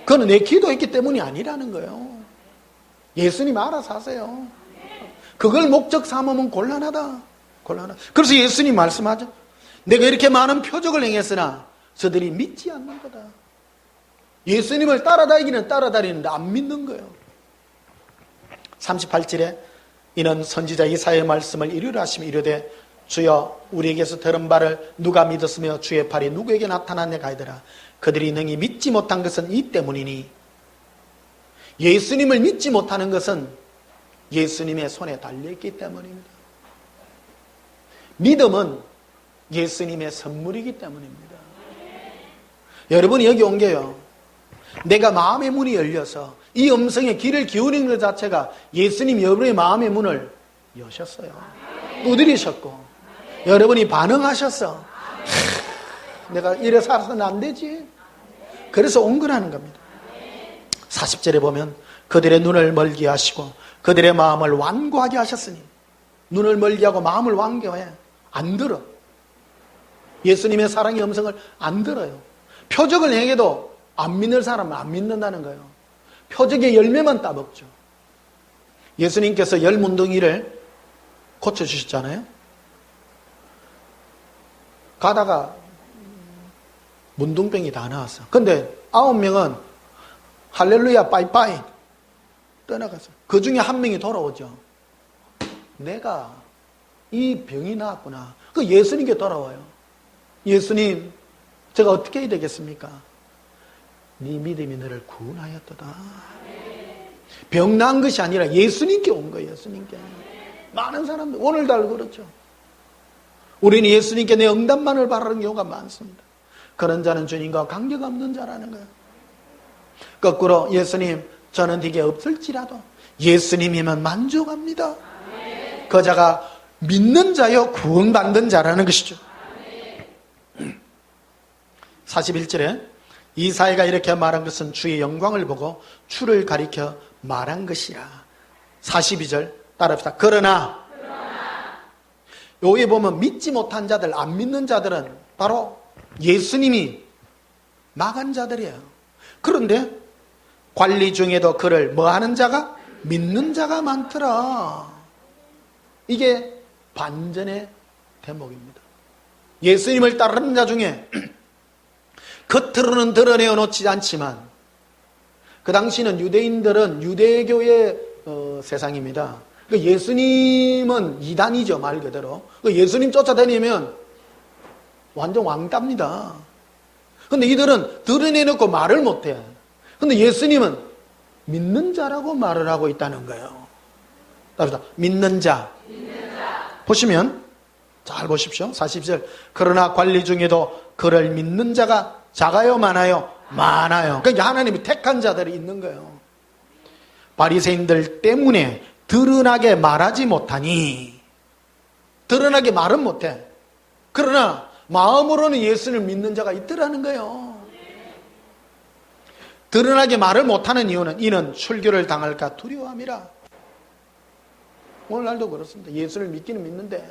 그건 내 기도했기 때문이 아니라는 거예요. 예수님 알아서 하세요. 그걸 목적 삼으면 곤란하다. 그래서 예수님 말씀하죠. 내가 이렇게 많은 표적을 행했으나 저들이 믿지 않는 거다. 예수님을 따라다니기는 따라다니는데 안 믿는 거예요. 38절에 이는 선지자 이사야의 말씀을 이루려 하시며 이르되 주여 우리에게서 들은 바를 누가 믿었으며 주의 팔이 누구에게 나타났네 가이더라. 그들이 능히 믿지 못한 것은 이 때문이니. 예수님을 믿지 못하는 것은 예수님의 손에 달려있기 때문입니다. 믿음은 예수님의 선물이기 때문입니다. 여러분이 여기 온 게요, 내가 마음의 문이 열려서 이 음성에 귀를 기울이는 것 자체가 예수님이 여러분의 마음의 문을 여셨어요. 두드리셨고 여러분이 반응하셨어. 내가 이래 살아서는 안 되지. 그래서 온 거라는 겁니다. 40절에 보면 그들의 눈을 멀게 하시고 그들의 마음을 완고하게 하셨으니. 눈을 멀게 하고 마음을 완고해. 안 들어. 예수님의 사랑의 음성을 안 들어요. 표적을 행해도 안 믿는 사람은 안 믿는다는 거예요. 표적의 열매만 따먹죠. 예수님께서 열 문둥이를 고쳐주셨잖아요. 가다가 문둥병이 다 나왔어. 근데 9명은 할렐루야 빠이빠이 떠나갔어. 그 중에 한 명이 돌아오죠. 내가 이 병이 나왔구나. 그 예수님께 돌아와요. 예수님, 제가 어떻게 해야 되겠습니까? 네 믿음이 너를 구원하였도다. 병 난 것이 아니라 예수님께 온 거예요. 예수님께. 많은 사람들 오늘도 알고 그렇죠. 우리는 예수님께 내 응답만을 바라는 경우가 많습니다. 그런 자는 주님과 관계가 없는 자라는 거예요. 거꾸로 예수님, 저는 네게 없을지라도 예수님이면 만족합니다. 그 자가 믿는 자여 구원받는 자라는 것이죠. 41절에 이사야가 이렇게 말한 것은 주의 영광을 보고 주를 가리켜 말한 것이라. 42절 따라합시다. 그러나 여기 보면 믿지 못한 자들, 안 믿는 자들은 바로 예수님이 막은 자들이에요. 그런데 관리 중에도 그를 뭐 하는 자가? 믿는 자가 많더라. 이게 반전의 대목입니다. 예수님을 따르는 자 중에 겉으로는 드러내어 놓지 않지만, 그 당시는 유대인들은 유대교의 세상입니다. 예수님은 이단이죠, 말 그대로. 예수님 쫓아다니면 완전 왕따입니다. 근데 이들은 드러내놓고 말을 못해. 근데 예수님은 믿는 자라고 말을 하고 있다는 거예요. 따라서 믿는 자. 보시면 잘 보십시오. 40절. 그러나 관리 중에도 그를 믿는 자가 작아요, 많아요? 많아요. 그러니까 하나님이 택한 자들이 있는 거예요. 바리새인들 때문에 드러나게 말하지 못하니. 드러나게 말은 못해. 그러나 마음으로는 예수를 믿는 자가 있더라는 거예요. 드러나게 말을 못하는 이유는 이는 출교를 당할까 두려워함이라. 오늘날도 그렇습니다. 예수를 믿기는 믿는데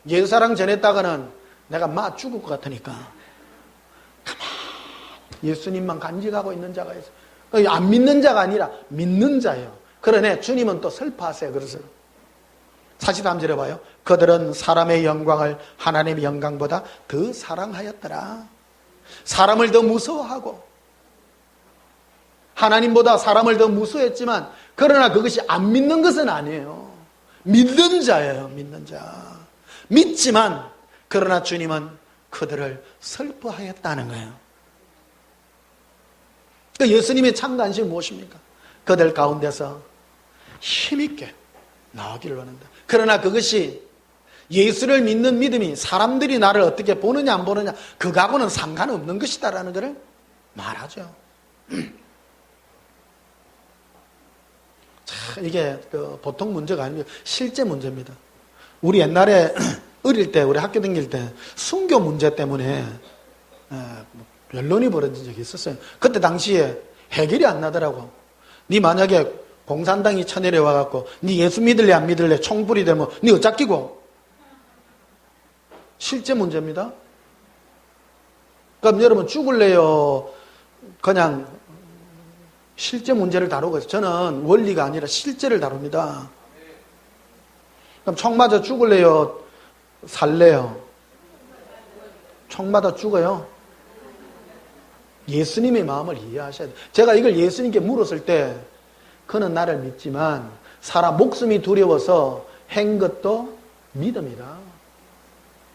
예수사랑 전했다가는 내가 막 죽을 것 같으니까 가만히 예수님만 간직하고 있는 자가 있어요. 안 믿는 자가 아니라 믿는 자예요. 그러네 주님은 또 슬퍼하세요. 그래서 43절에 봐요. 그들은 사람의 영광을 하나님의 영광보다 더 사랑하였더라. 사람을 더 무서워하고 하나님보다 사람을 더 무서워했지만 그러나 그것이 안 믿는 것은 아니에요. 믿는 자예요. 믿는 자. 믿지만 그러나 주님은 그들을 슬퍼하였다는 거예요. 그 예수님의 참 관심이 무엇입니까? 그들 가운데서 힘있게 나오기를 원한다. 그러나 그것이 예수를 믿는 믿음이 사람들이 나를 어떻게 보느냐 안 보느냐 그거하고는 상관없는 것이다라는 것을 말하죠. 자, 이게 보통 문제가 아니고 실제 문제입니다. 우리 옛날에 어릴 때 우리 학교 다닐 때 순교 문제 때문에 변론이 벌어진 적이 있었어요. 그때 당시에 해결이 안 나더라고. 네 만약에 공산당이 쳐내려 와갖고 네 예수 믿을래 안 믿을래 총불이 되면 네 어쩌끼고. 실제 문제입니다. 그럼 여러분 죽을래요? 그냥 실제 문제를 다루고 있어요. 저는 원리가 아니라 실제를 다룹니다. 그럼 총 맞아 죽을래요? 살래요? 총 맞아 죽어요? 예수님의 마음을 이해하셔야 돼요. 제가 이걸 예수님께 물었을 때 그는 나를 믿지만 사람 목숨이 두려워서 한 것도 믿음이다.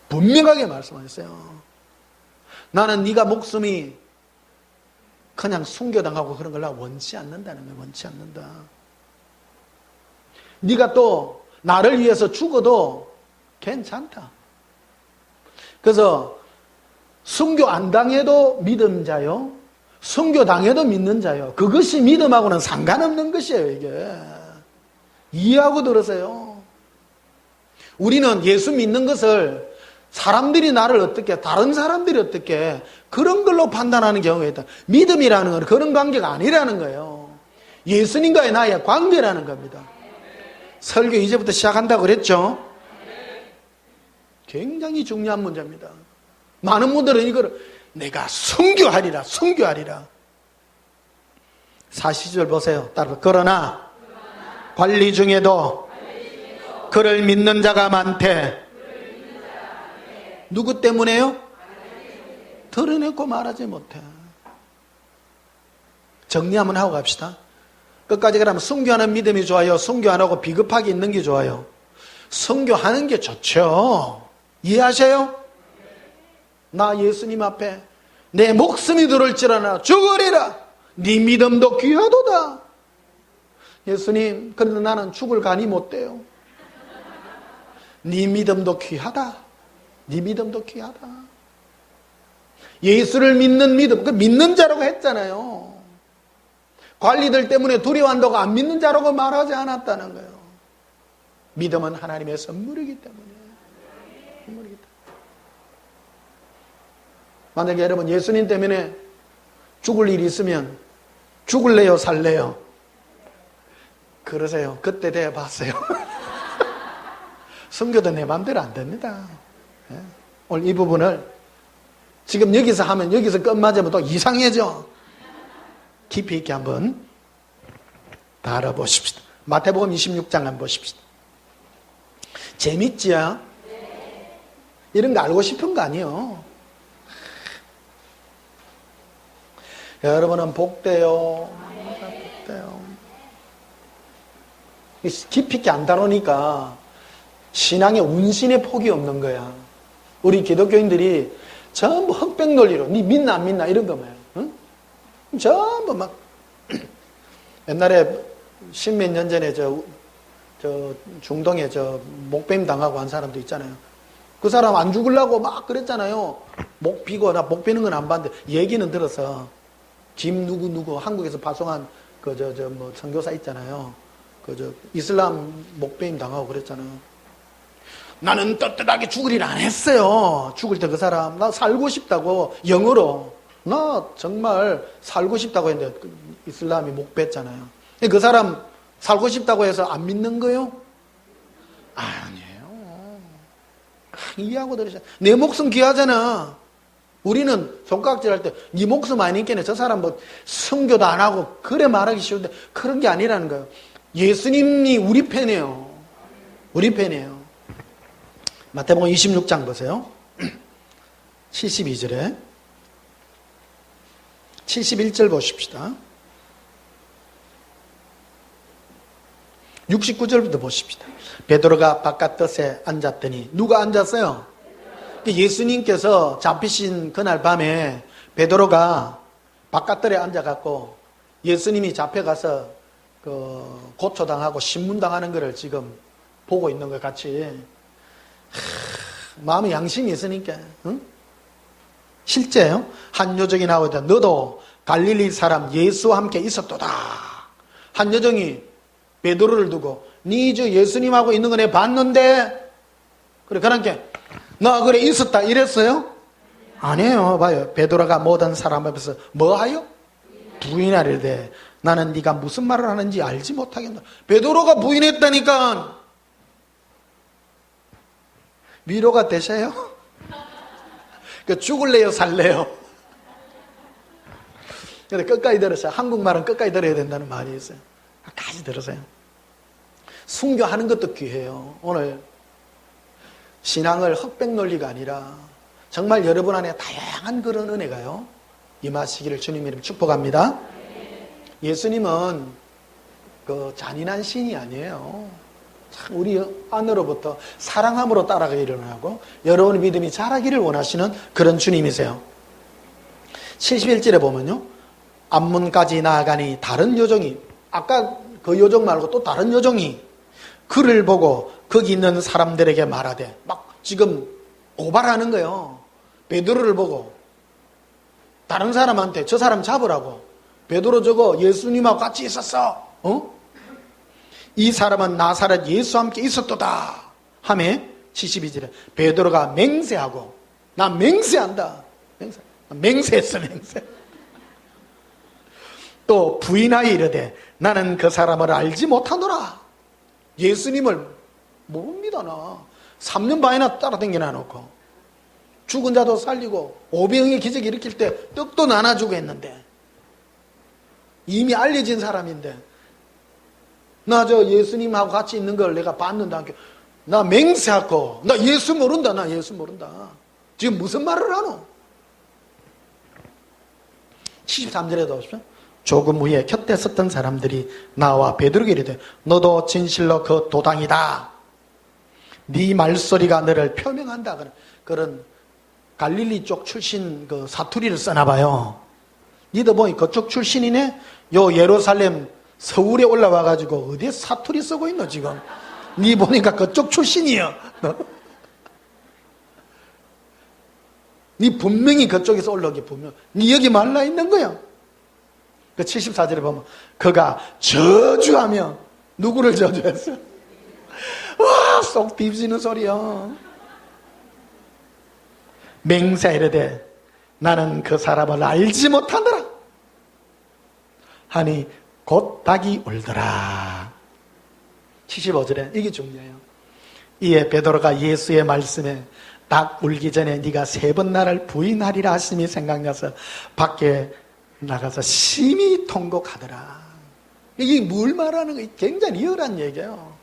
분명하게 말씀하셨어요. 나는 네가 목숨이 그냥 순교당하고 그런 걸 나 원치 않는다는 거예요. 원치 않는다. 네가 또 나를 위해서 죽어도 괜찮다. 그래서 순교 안 당해도 믿음 자요. 순교 당해도 믿는 자요. 그것이 믿음하고는 상관없는 것이에요. 이게. 이해하고 들으세요. 우리는 예수 믿는 것을 사람들이 나를 어떻게 다른 사람들이 어떻게 그런 걸로 판단하는 경우가 있다. 믿음이라는 건 그런 관계가 아니라는 거예요. 예수님과의 나의 관계라는 겁니다. 설교 이제부터 시작한다고 그랬죠? 굉장히 중요한 문제입니다. 많은 분들은 이걸 내가 순교하리라 순교하리라. 40절 보세요. 따라서 그러나 관리 중에도 그를 믿는 자가 많대. 누구 때문에요? 드러내고 말하지 못해. 정리 한번 하고 갑시다. 끝까지 그러면 순교하는 믿음이 좋아요? 순교 안 하고 비겁하게 있는 게 좋아요? 순교하는 게 좋죠. 이해하셔요? 나 예수님 앞에 내 목숨이 들을지라나 죽으리라. 네 믿음도 귀하도다. 예수님, 그런데 나는 죽을 간이 못 돼요. 네 믿음도 귀하다. 네 믿음도 귀하다. 예수를 믿는 믿음, 그 믿는 자라고 했잖아요. 관리들 때문에 두려워한다고 안 믿는 자라고 말하지 않았다는 거예요. 믿음은 하나님의 선물이기 때문에. 선물이기 때문에. 만약에 여러분 예수님 때문에 죽을 일이 있으면 죽을래요, 살래요? 그러세요. 그때 돼 봤어요. 선교도 내 맘대로 안 됩니다. 오늘 이 부분을 지금 여기서 하면 여기서 끝맞으면 또 이상해져. 깊이 있게 한번 다뤄보십시다. 마태복음 26장 한번 보십시다. 재밌지요? 이런 거 알고 싶은 거 아니에요. 여러분은 복돼요. 복돼요. 깊이 있게 안 다루니까 신앙에 운신의 폭이 없는 거야. 우리 기독교인들이 전부 흑백 논리로 니 믿나 안 믿나 이런 거면 응? 전부 막 옛날에 십몇 년 전에 저 중동에 목뱀 당하고 한 사람도 있잖아요. 그 사람 안 죽으려고 막 그랬잖아요. 목 비고 나 목 비는 건 안 봤는데 얘기는 들어서 김 누구 한국에서 파송한 뭐 선교사 있잖아요. 이슬람 목뱀 당하고 그랬잖아요. 나는 떳떳하게 죽을 일 안 했어요. 죽을 때 그 사람 나 살고 싶다고 영어로 나 정말 살고 싶다고 했는데 이슬람이 목 뺐잖아요. 그 사람 살고 싶다고 해서 안 믿는 거예요? 아니에요. 이해하고 들으셔. 내 목숨 귀하잖아. 우리는 손가락질 할 때 네 목숨 아니겠네. 저 사람 뭐 성교도 안 하고 그래 말하기 쉬운데 그런 게 아니라는 거예요. 예수님이 우리 편이에요. 우리 편이에요. 마태복음 26장 보세요. 72절에 71절 보십시다. 69절부터 보십시다. 베드로가 바깥뜻에 앉았더니 누가 앉았어요? 예수님께서 잡히신 그날 밤에 베드로가 바깥뜰에 앉아갖고 예수님이 잡혀가서 고초당하고 신문당하는 것을 지금 보고 있는 것 같이 마음에 양심이 있으니까 응? 실제요. 한 여종이 나오자 너도 갈릴리 사람 예수와 함께 있었도다. 한 여종이 베드로를 두고 니 저 예수님하고 있는 거 내가 봤는데 그래 그러니까 너 그래 있었다 이랬어요? 아니에요. 봐요. 베드로가 모든 사람 앞에서 뭐하여? 부인하려되 나는 네가 무슨 말을 하는지 알지 못하겠다. 베드로가 부인했다니까. 위로가 되셔요? 죽을래요 살래요? 근데 끝까지 들으세요. 한국말은 끝까지 들어야 된다는 말이 있어요. 끝까지 들으세요. 순교하는 것도 귀해요. 오늘 신앙을 흑백 논리가 아니라 정말 여러분 안에 다양한 그런 은혜가요 임하시기를 주님 이름 축복합니다. 예수님은 그 잔인한 신이 아니에요. 참 우리 안으로부터 사랑함으로 따라가기를 원하고 여러분의 믿음이 자라기를 원하시는 그런 주님이세요. 71절에 보면요, 앞문까지 나아가니 다른 여종이, 아까 그 여종 말고 또 다른 여종이 그를 보고 거기 있는 사람들에게 말하되, 막 지금 고발하는 거예요. 베드로를 보고 다른 사람한테 저 사람 잡으라고. 베드로 저거 예수님하고 같이 있었어. 이 사람은 나사렛 예수와 함께 있었도다 하매 72절에 베드로가 맹세하고, 나 맹세한다. 맹세했어. 또 부인하여 이르되 나는 그 사람을 알지 못하노라. 예수님을 모릅니다. 나 3년 반이나 따라다니나 놓고 죽은 자도 살리고 오병이의 기적 일으킬 때 떡도 나눠주고 했는데 이미 알려진 사람인데 나 저 예수님하고 같이 있는 걸 내가 봤는데 나 맹세하고 나 예수 모른다. 나 예수 모른다. 지금 무슨 말을 하노? 73절에도 보십시오. 조금 후에 곁에 섰던 사람들이 나와 베드로에게 이르되 너도 진실로 그 도당이다. 네 말소리가 너를 표명한다. 그런 갈릴리 쪽 출신 그 사투리를 써나봐요. 니도 보니 그쪽 출신이네. 요 예루살렘 서울에 올라와가지고 어디에 사투리 쓰고 있노 지금. 니 보니까 그쪽 출신이여. 니 분명히 그쪽에서 올라오기 분명. 니 여기 말라 있는 거야. 그 74절에 보면 그가 저주하며 누구를 저주했어? 와, 속 비비지는 소리야. 맹세하이르되 나는 그 사람을 알지 못하노라 하니 곧 닭이 울더라. 75절에 이게 중요해요. 이에 베드로가 예수의 말씀에 닭 울기 전에 네가 3번 나를 부인하리라 하심이 생각나서 밖에 나가서 심히 통곡하더라. 이게 뭘 말하는 거예요? 굉장히 리얼한 얘기예요.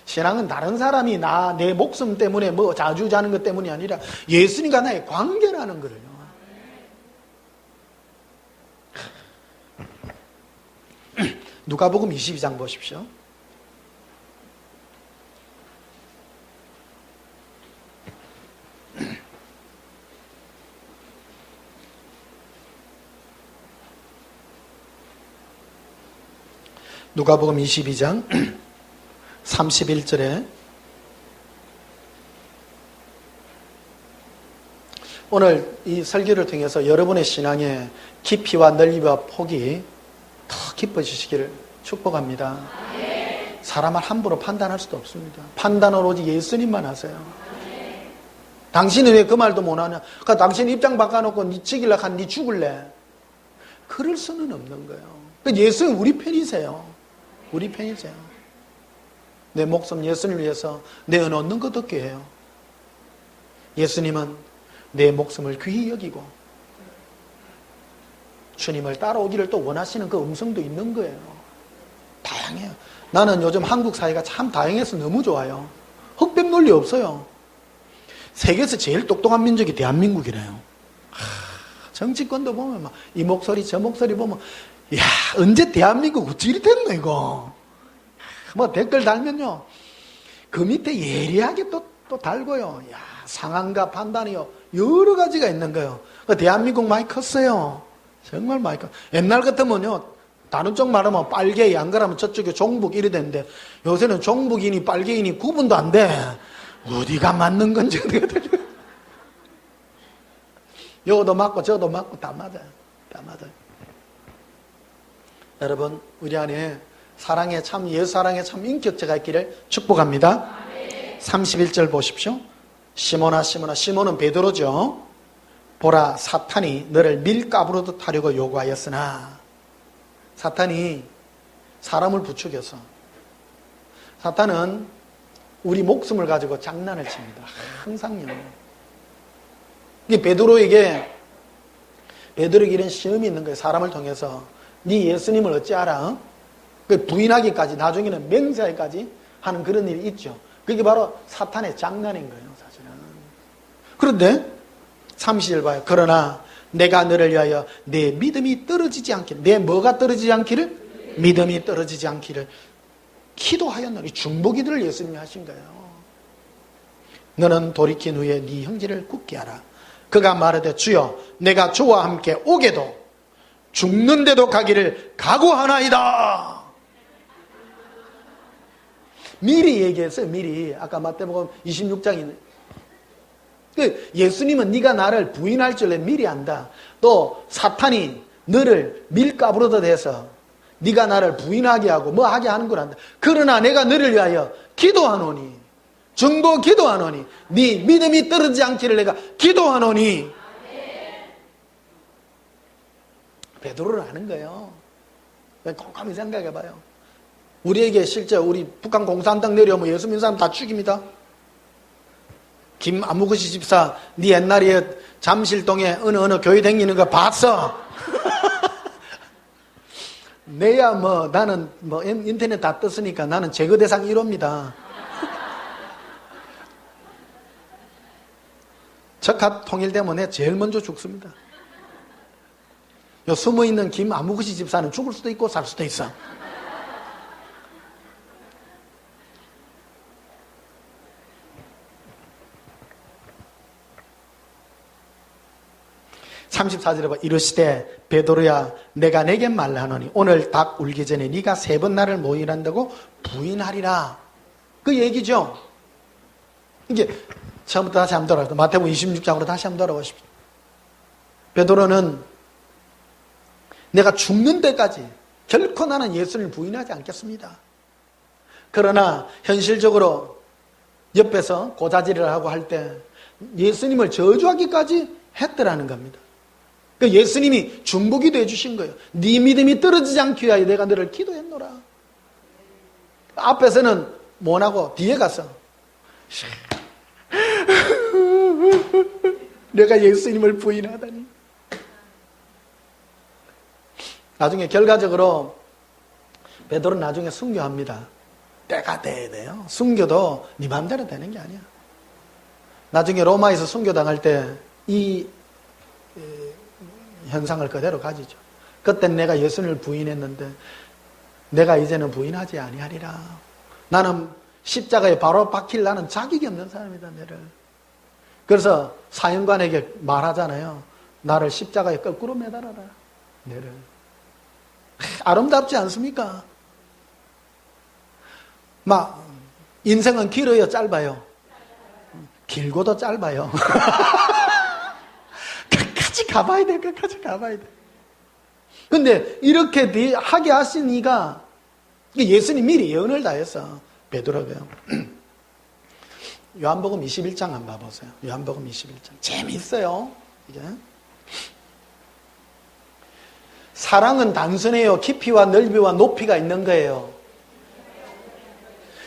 신앙은 다른 사람이 내 목숨 때문에 뭐 자주자는 것 때문이 아니라 예수님과 나의 관계라는 거예요. 누가복음 22장 보십시오. 누가복음 22장 31절에 오늘 이 설교를 통해서 여러분의 신앙의 깊이와 넓이와 폭이 더 깊어지시기를 축복합니다. 사람을 함부로 판단할 수도 없습니다. 판단은 오직 예수님만 하세요. 당신은 왜 그 말도 못하냐? 그러니까 당신 입장 바꿔놓고 니 죽일라 한 니 죽을래? 그럴 수는 없는 거예요. 예수는 우리 편이세요. 우리 편이세요. 내 목숨 예수님을 위해서 내어놓는 것 어떻게 해요? 예수님은 내 목숨을 귀히 여기고 주님을 따라오기를 또 원하시는 그 음성도 있는 거예요. 다양해요. 나는 요즘 한국 사회가 참 다양해서 너무 좋아요. 흑백 논리 없어요. 세계에서 제일 똑똑한 민족이 대한민국이래요. 정치권도 보면 막 이 목소리 저 목소리 보면 야 언제 대한민국 어찌 이리 됐노 이거. 뭐 댓글 달면요 그 밑에 예리하게 또 달고요. 야 상황과 판단이요 여러 가지가 있는 거예요. 대한민국 많이 컸어요. 정말 많이 컸어요. 옛날 같으면요 다른 쪽 말하면 빨개 안 그러면 저쪽에 종북 이래 되는데 요새는 종북이니 빨개이니 구분도 안 돼. 어디가 맞는 건지 어디가 되죠. 요것도 맞고 저것도 맞고 다 맞아요. 다 맞아요. 여러분 우리 안에 사랑에 참 예수 사랑에 참 인격체가 있기를 축복합니다. 31절 보십시오. 시몬아 시몬아 시몬은 베드로죠. 보라 사탄이 너를 밀가부르듯 하려고 요구하였으나 사탄이 사람을 부추겨서 사탄은 우리 목숨을 가지고 장난을 칩니다. 항상요. 이게 베드로에게 이런 시험이 있는 거예요. 사람을 통해서 네 예수님을 어찌 알아? 그 부인하기까지 나중에는 맹세하기까지 하는 그런 일이 있죠. 그게 바로 사탄의 장난인 거예요. 사실은. 그런데 30절 봐요. 그러나 내가 너를 위하여 내 믿음이 떨어지지 않기를 내 뭐가 떨어지지 않기를? 믿음이 떨어지지 않기를 기도하였노니 중보기도를 예수님이 하신 거예요. 너는 돌이킨 후에 네 형제를 굳게 하라. 그가 말하되 주여 내가 주와 함께 오게도 죽는데도 가기를 각오하나이다. 미리 얘기했어요. 미리. 아까 마태복음 26장에 예수님은 네가 나를 부인할 줄에 미리 안다. 또 사탄이 너를 밀가부르듯 해서 네가 나를 부인하게 하고 뭐 하게 하는 걸 안다. 그러나 내가 너를 위하여 기도하노니 중보 기도하노니 네 믿음이 떨어지지 않기를 내가 기도하노니. 베드로는 아는 거예요. 곰곰이 생각해봐요. 우리에게 실제 우리 북한 공산당 내려오면 예수 믿는 사람 다 죽입니다. 김아무그시 집사 네 옛날에 잠실동에 어느 교회 다니는 거 봤어? 내야 뭐 나는 뭐 인터넷 다 떴으니까 나는 제거 대상 1호입니다. 적합 통일되면 내 제일 먼저 죽습니다. 요 숨어있는 김아무그시 집사는 죽을 수도 있고 살 수도 있어. (34절에) 봐. 이르시되 베드로야 내가 내게 말하노니 오늘 닭 울기 전에 네가 3번 나를 모인한다고 부인하리라. 그 얘기죠. 이게 처음부터 다시 한번 돌아가서 마태복음 26장으로 다시 한번 돌아보십시오. 베드로는 내가 죽는 데까지 결코 나는 예수를 부인하지 않겠습니다. 그러나 현실적으로 옆에서 고자질을 하고 할 때 예수님을 저주하기까지 했더라는 겁니다. 그러니까 예수님이 중보기도 해주신 거예요. 네 믿음이 떨어지지 않기 위하여 내가 너를 기도했노라. 앞에서는 못하고 뒤에 가서 내가 예수님을 부인하다니. 나중에 결과적으로 베드로는 나중에 순교합니다. 때가 돼야 돼요. 순교도 네 맘대로 되는 게 아니야. 나중에 로마에서 순교당할 때 이 현상을 그대로 가지죠. 그땐 내가 예수님을 부인했는데 내가 이제는 부인하지 아니하리라. 나는 십자가에 바로 박힐 나는 자격이 없는 사람이다. 내를. 그래서 사형관에게 말하잖아요. 나를 십자가에 거꾸로 매달아라. 내를. 아름답지 않습니까? 막 인생은 길어요, 짧아요? 길고도 짧아요. 끝까지 가봐야 돼. 끝까지 가봐야 돼. 근데 이렇게 하게 하신 이가 예수님 미리 예언을 다 했어. 베드로가요. 요한복음 21장 한번 봐보세요. 요한복음 21장. 재미있어요. 이게. 사랑은 단순해요. 깊이와 넓이와 높이가 있는 거예요.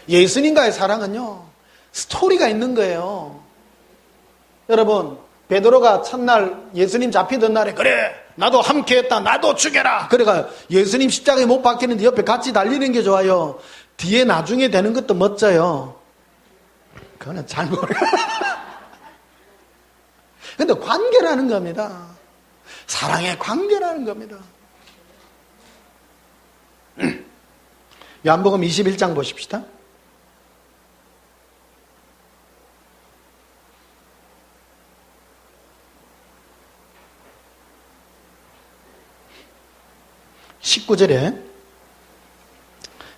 예수님과의 사랑은요, 스토리가 있는 거예요. 여러분, 베드로가 첫날 예수님 잡히던 날에 그래 나도 함께했다 나도 죽여라 그래가 예수님 십자가에 못 박히는데 옆에 같이 달리는 게 좋아요, 뒤에 나중에 되는 것도 멋져요? 그거는 잘 모르겠어요. 근데 관계라는 겁니다. 사랑의 관계라는 겁니다. 요한복음 21장 보십시다.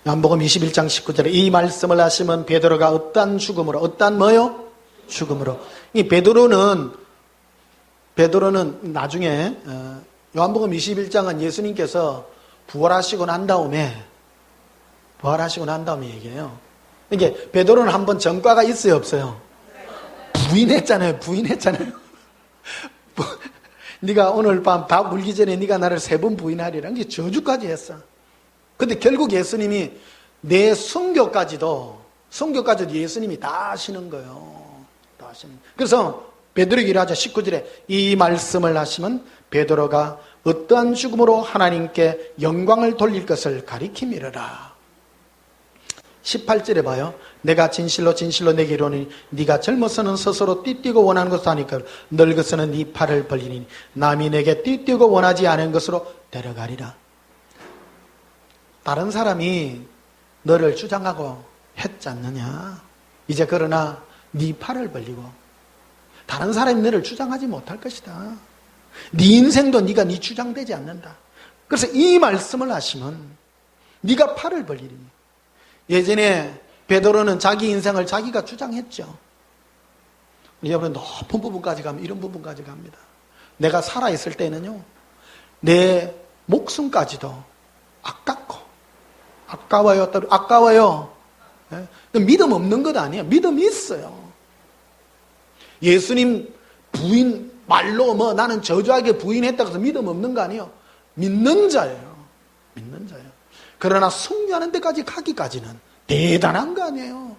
요한복음 21장 19절에 이 말씀을 하시면 베드로가 어떠한 죽음으로, 어떠한 뭐요? 죽음으로. 이 베드로는 나중에 요한복음 21장은 예수님께서 부활하시고 난 다음에 얘기해요. 이게 베드로는 한번 전과가 있어요, 없어요? 부인했잖아요. 네가 오늘 밤 밥 울기 전에 네가 나를 3번 부인하리라. 이게 저주까지 했어. 근데 결국 예수님이 내 순교까지도 예수님이 다 하시는 거예요. 다 하시는. 그래서 베드로에게 이르하자 19절에 이 말씀을 하시면 베드로가 어떠한 죽음으로 하나님께 영광을 돌릴 것을 가리킴이르라. 18절에 봐요. 내가 진실로 내게 이르노니 네가 젊어서는 스스로 띠뛰고 원하는 것을 하니까 늙어서는 네 팔을 벌리니 남이 내게 띠뛰고 원하지 않은 것으로 데려가리라. 다른 사람이 너를 주장하고 했지 않느냐. 이제 그러나 네 팔을 벌리고 다른 사람이 너를 주장하지 못할 것이다. 네 인생도 네가 네 주장되지 않는다. 그래서 이 말씀을 하시면 네가 팔을 벌리니. 예전에 베드로는 자기 인생을 자기가 주장했죠. 여러분 높은 부분까지 가면 이런 부분까지 갑니다. 내가 살아있을 때는요, 내 목숨까지도 아까워요. 믿음 없는 것 아니에요. 믿음이 있어요. 예수님 부인 말로 나는 저주하게 부인했다고 해서 믿음 없는 거 아니에요. 믿는 자예요. 그러나 승리하는 데까지 가기까지는 대단한 거 아니에요.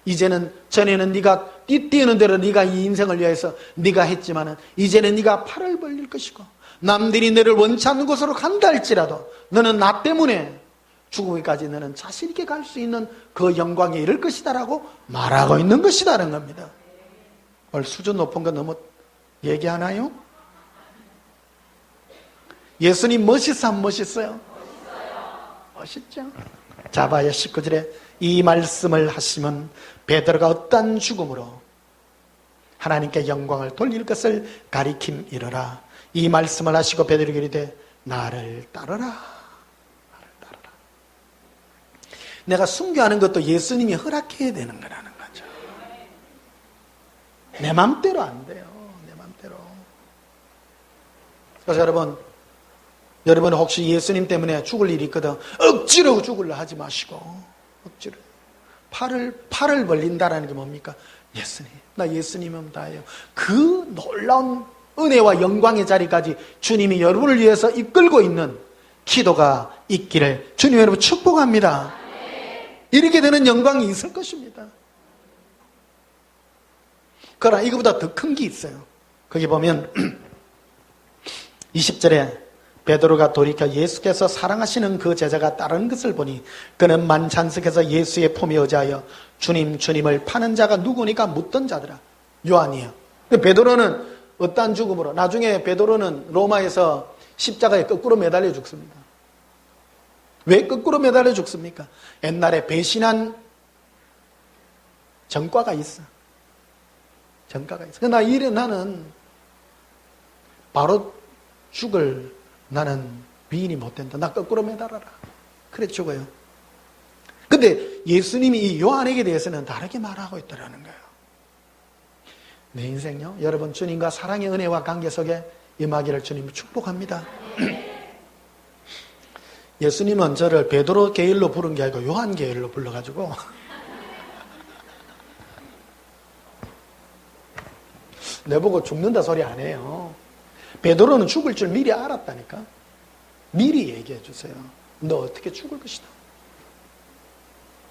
이제는 전에는 네가 띠뛰는 대로 네가 이 인생을 위해서 네가 했지만은 이제는 네가 팔을 벌릴 것이고 남들이 너를 원치 않는 곳으로 간다 할지라도 너는 나 때문에 죽음까지 너는 자신 있게 갈 수 있는 그 영광에 이를 것이다라고 말하고 있는 것이다라는 겁니다. 오늘 수준 높은 거 너무 얘기하나요? 예수님 멋있어 안 멋있어요? 멋있죠. 자 봐요. 19절에 이 말씀을 하시면 베드로가 어떤 죽음으로 하나님께 영광을 돌릴 것을 가리킴이러라. 이 말씀을 하시고 베드로에게 이르되 나를 따르라. 내가 순교하는 것도 예수님이 허락해야 되는 거라는 거죠. 내 맘대로 안 돼요. 내 맘대로. 그래서 여러분 혹시 예수님 때문에 죽을 일이 있거든 억지로 죽으려 하지 마시고 억지로 팔을 벌린다라는 게 뭡니까? 예수님, 나 예수님은 다예요. 그 놀라운 은혜와 영광의 자리까지 주님이 여러분을 위해서 이끌고 있는 기도가 있기를 주님 여러분 축복합니다. 이렇게 되는 영광이 있을 것입니다. 그러나 이거보다 더 큰 게 있어요. 거기 보면 20절에 베드로가 돌이켜 예수께서 사랑하시는 그 제자가 따르는 것을 보니 그는 만찬석에서 예수의 품에 의지하여 주님을 파는 자가 누구니까 묻던 자더라. 요한이에요. 베드로는 어떠한 죽음으로, 나중에 베드로는 로마에서 십자가에 거꾸로 매달려 죽습니다. 왜 거꾸로 매달려 죽습니까? 옛날에 배신한 전과가 있어. 나는 바로 나는 미인이 못 된다. 나 거꾸로 매달아라. 그래 죽어요. 근데 예수님이 이 요한에게 대해서는 다르게 말하고 있더라는 거예요. 내 인생요, 여러분 주님과 사랑의 은혜와 관계 속에 임하기를 주님을 축복합니다. 예수님은 저를 베드로 계열로 부른 게 아니고 요한 계열로 불러가지고 내보고 죽는다 소리 안 해요. 베드로는 죽을 줄 미리 알았다니까. 미리 얘기해 주세요. 너 어떻게 죽을 것이다.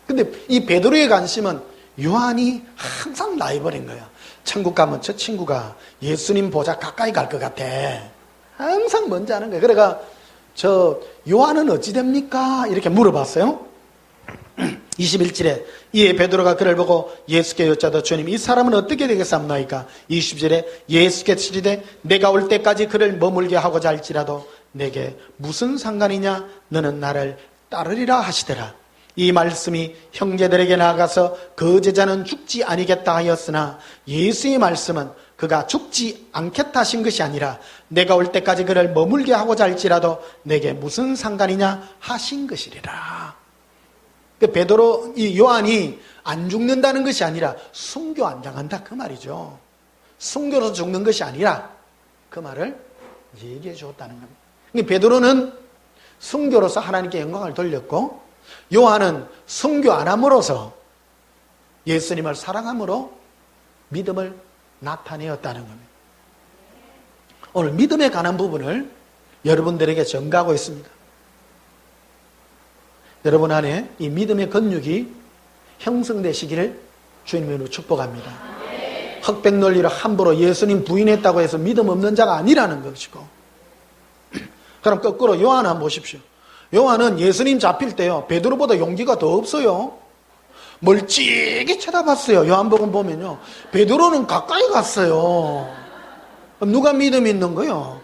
근데 이 베드로의 관심은 요한이 항상 라이벌인 거야. 천국 가면 저 친구가 예수님 보자 가까이 갈 것 같아. 항상 먼저 하는 거야. 그래가 저 요한은 어찌 됩니까? 이렇게 물어봤어요. 21절에 이에 베드로가 그를 보고 예수께 여짜다 주님 이 사람은 어떻게 되겠사옵나이까? 20절에 예수께 치리되 내가 올 때까지 그를 머물게 하고자 할지라도 내게 무슨 상관이냐? 너는 나를 따르리라 하시더라. 이 말씀이 형제들에게 나아가서 그 제자는 죽지 아니겠다 하였으나 예수의 말씀은 그가 죽지 않겠다 하신 것이 아니라 내가 올 때까지 그를 머물게 하고자 할지라도 내게 무슨 상관이냐 하신 것이리라. 베드로, 이 요한이 안 죽는다는 것이 아니라 순교 안 당한다 그 말이죠. 순교로 죽는 것이 아니라 그 말을 얘기해 주었다는 겁니다. 베드로는 순교로서 하나님께 영광을 돌렸고 요한은 순교 안 함으로써 예수님을 사랑함으로 믿음을 나타내었다는 겁니다. 오늘 믿음에 관한 부분을 여러분들에게 전가하고 있습니다. 여러분 안에 이 믿음의 근육이 형성되시기를 주님으로 축복합니다. 흑백 논리를 함부로 예수님 부인했다고 해서 믿음 없는 자가 아니라는 것이고, 그럼 거꾸로 요한 한번 보십시오. 요한은 예수님 잡힐 때요 베드로보다 용기가 더 없어요. 멀찍이 쳐다봤어요. 요한복음 보면요 베드로는 가까이 갔어요. 누가 믿음이 있는 거예요?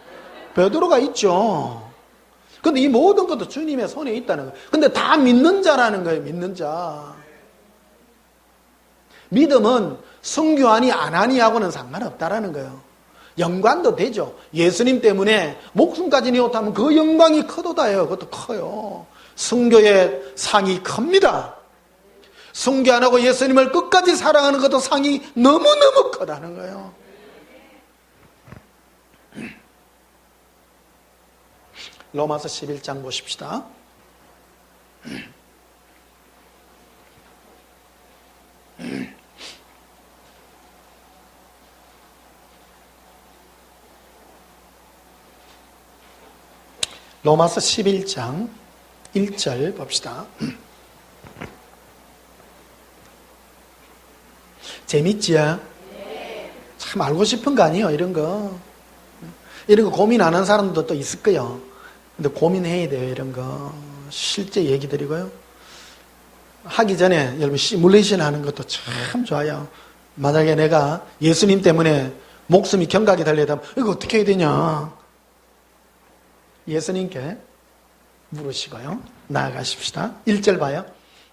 베드로가 있죠. 근데 이 모든 것도 주님의 손에 있다는 거예요. 근데 다 믿는 자라는 거예요. 믿는 자. 믿음은 순교하니 안 하니하고는 상관없다라는 거예요. 연관도 되죠. 예수님 때문에 목숨까지 내었다면 그 영광이 커도다예요. 그것도 커요. 순교의 상이 큽니다. 순교 안 하고 예수님을 끝까지 사랑하는 것도 상이 너무너무 크다는 거예요. 로마서 11장 보십시다. 로마서 11장 1절 봅시다. 재밌지요? 참 알고 싶은 거 아니에요? 이런 거 고민 안 하는 사람도 또 있을 거예요. 근데 고민해야 돼요. 이런 거 실제 얘기 드리고요. 하기 전에 여러분 시뮬레이션 하는 것도 참 좋아요. 만약에 내가 예수님 때문에 목숨이 경각이 달려다면 이거 어떻게 해야 되냐? 예수님께 물으시고요. 나아가십시다. 1절 봐요.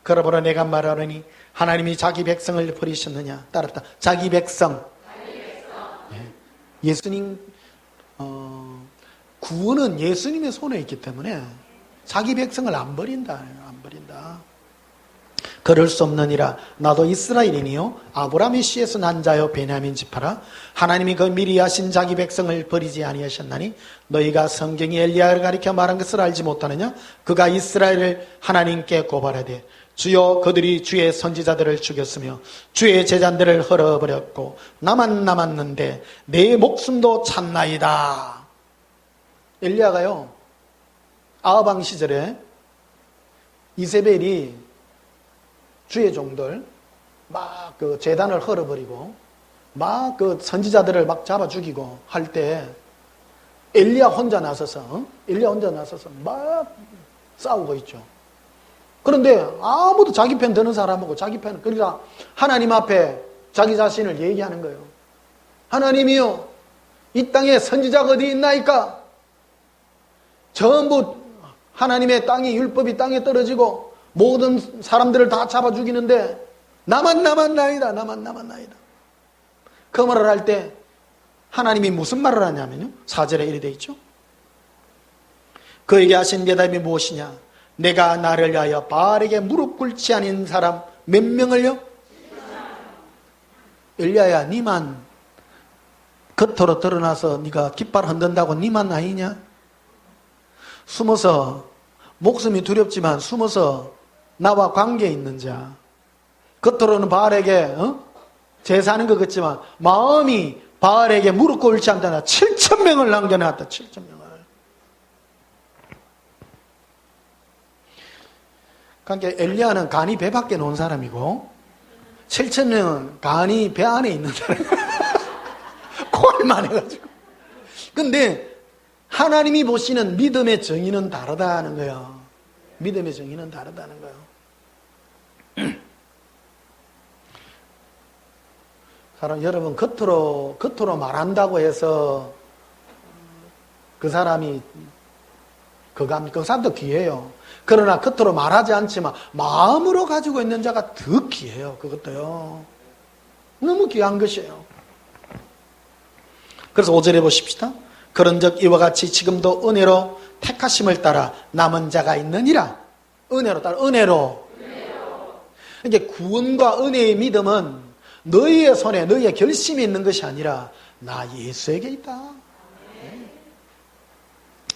그러므로 내가 말하노니 하나님이 자기 백성을 버리셨느냐? 따랐다. 자기 백성. 예수님 구원은 예수님의 손에 있기 때문에 자기 백성을 안 버린다. 안 버린다. 그럴 수 없느니라. 나도 이스라엘이니요 아브라함의 씨에서 난 자요 베냐민 지파라. 하나님이 그 미리 하신 자기 백성을 버리지 아니하셨나니 너희가 성경이 엘리야를 가리켜 말한 것을 알지 못하느냐? 그가 이스라엘을 하나님께 고발하되 주여 그들이 주의 선지자들을 죽였으며 주의 제자들을 헐어버렸고 나만 남았는데 내 목숨도 찾나이다. 엘리야가요 아하방 시절에 이세벨이 주의 종들 막 그 제단을 헐어버리고 막 그 선지자들을 막 잡아 죽이고 할 때 엘리야 혼자 나서서 막 싸우고 있죠. 그런데 아무도 자기 편 드는 사람하고 자기 편, 그러니까 하나님 앞에 자기 자신을 얘기하는 거예요. 하나님이요 이 땅에 선지자가 어디 있나이까? 전부 하나님의 땅이 율법이 땅에 떨어지고 모든 사람들을 다 잡아 죽이는데 나만 남았나이다. 그 말을 할 때 하나님이 무슨 말을 하냐면요 4절에 이렇게 되어 있죠. 그에게 하신 대답이 무엇이냐? 내가 나를 위하여 바알에게 무릎 꿇지 않은 사람 몇 명을요? 엘리야야 니만 겉으로 드러나서 네가 깃발 흔든다고 니만 아니냐? 숨어서 목숨이 두렵지만 숨어서 나와 관계 있는 자, 겉으로는 바알에게 제사하는 것 같지만 마음이 바알에게 무릎 꿇지 않다. 7,000명을 남겨놨다. 7,000명을. 그러니까 엘리야는 간이 배 밖에 놓은 사람이고 7천은 간이 배 안에 있는 사람. 코알만 해가지고. 근데 하나님이 보시는 믿음의 정의는 다르다는 거예요. 믿음의 정의는 다르다는 거예요. 사람, 여러분, 겉으로 말한다고 해서 그 사람이 그 사람도 귀해요. 그러나 겉으로 말하지 않지만 마음으로 가지고 있는 자가 더 귀해요. 그것도요. 너무 귀한 것이에요. 그래서 5절에 보십시다. 그런즉 이와 같이 지금도 은혜로 택하심을 따라 남은 자가 있느니라. 은혜로 따라 은혜로. 이게 구원과 은혜의 믿음은 너희의 손에 너희의 결심이 있는 것이 아니라 나 예수에게 있다.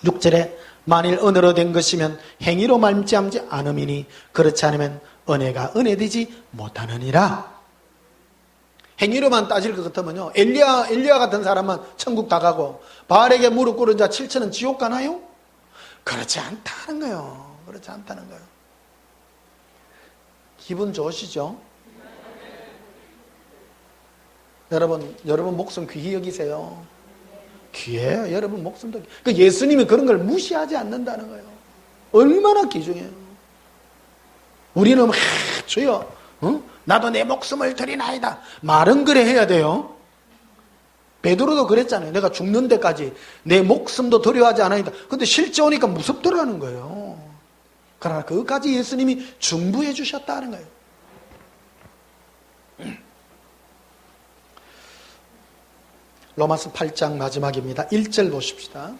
6절에 만일 은혜로 된 것이면 행위로 말미암지 않음이니 그렇지 않으면 은혜가 은혜되지 못하느니라. 행위로만 따질 것 같으면요, 엘리야 같은 사람만 천국 다 가고 바알에게 무릎 꿇은 자 7천은 지옥 가나요? 그렇지 않다는 거예요. 그렇지 않다는 거예요. 기분 좋으시죠? 여러분 목숨 귀히 여기세요. 귀해요. 여러분 목숨도. 그 예수님이 그런 걸 무시하지 않는다는 거예요. 얼마나 귀중해요. 우리는 주여, 나도 내 목숨을 드리나이다. 말은 그래 해야 돼요. 베드로도 그랬잖아요. 내가 죽는 데까지 내 목숨도 두려워하지 않아이다. 근데 실제 오니까 무섭더라는 거예요. 그러나 그것까지 예수님이 중부해 주셨다는 거예요. 로마서 8장 마지막입니다. 1절 보십시다.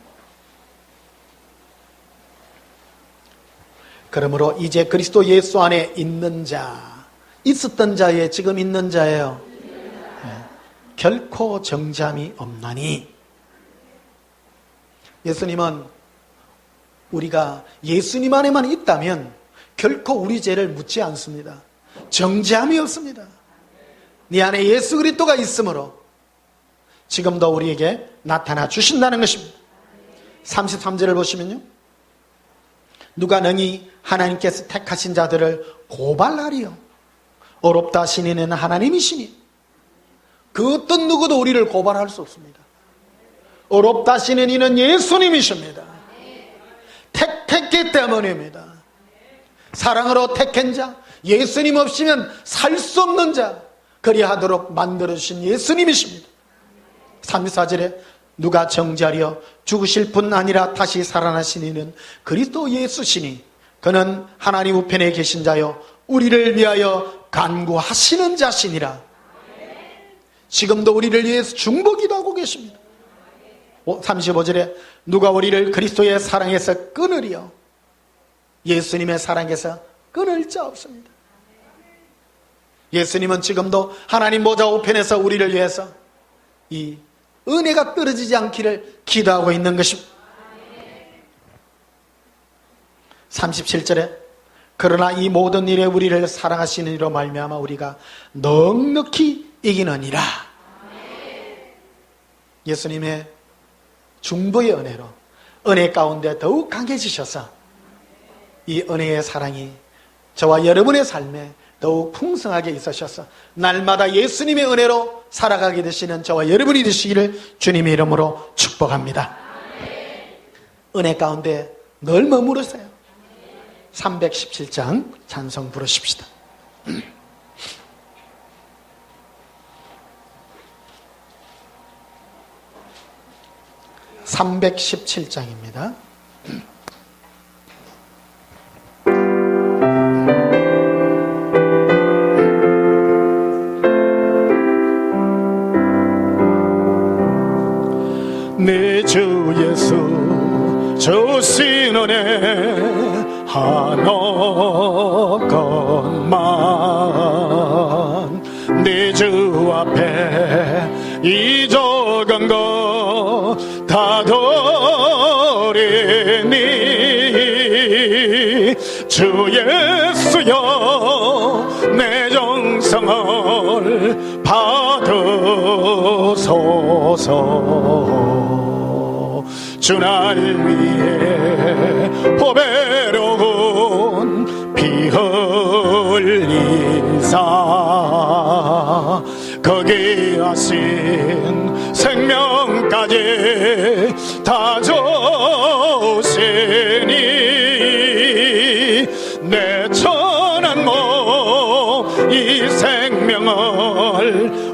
그러므로 이제 그리스도 예수 안에 있는 자, 있었던 자에 지금 있는 자예요. 네. 결코 정잠이 없나니. 예수님은 우리가 예수님 안에만 있다면 결코 우리 죄를 묻지 않습니다. 정잠이 없습니다. 네 안에 예수 그리스도가 있으므로 지금도 우리에게 나타나 주신다는 것입니다. 33절을 보시면요, 누가 능히 하나님께서 택하신 자들을 고발하리요. 어렵다 하신 이는 하나님이시니 그 어떤 누구도 우리를 고발할 수 없습니다. 어렵다 하시는 이는 예수님이십니다. 택했기 때문입니다. 사랑으로 택한 자, 예수님 없이면 살 수 없는 자, 그리하도록 만들어주신 예수님이십니다. 34절에 누가 정죄하려 죽으실 뿐 아니라 다시 살아나신 이는 그리스도 예수시니 그는 하나님 우편에 계신 자요 우리를 위하여 간구하시는 자시니라. 지금도 우리를 위해서 중보기도 하고 계십니다. 35절에 누가 우리를 그리스도의 사랑에서 끊으리요. 예수님의 사랑에서 끊을 자 없습니다. 예수님은 지금도 하나님 보좌 우편에서 우리를 위해서 이 은혜가 떨어지지 않기를 기도하고 있는 것입니다. 37절에 그러나 이 모든 일에 우리를 사랑하시는 이로 말미암아 우리가 넉넉히 이기느니라. 예수님의 중보의 은혜로 은혜 가운데 더욱 강해지셔서 이 은혜의 사랑이 저와 여러분의 삶에 더욱 풍성하게 있으셔서 날마다 예수님의 은혜로 살아가게 되시는 저와 여러분이 되시기를 주님의 이름으로 축복합니다. 은혜 가운데 늘 머무르세요. 317장 찬송 부르십시다. 317장입니다.
내 주 예수 주신 은혜 하나것만 내 주 앞에 이 적은 것 다 드리니 주 예수여 내 정성을 받으소서. 주 날 위해 보배로운 피 흘려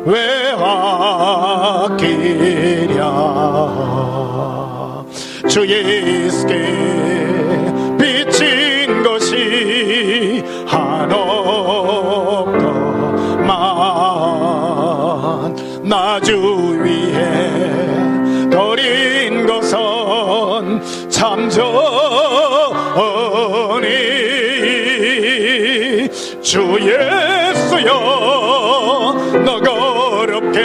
왜 아끼랴. 주 예수께 비친 것이 한없더만 나 주 위에 드린 것은 참 적으니 주 예수여 너그럽게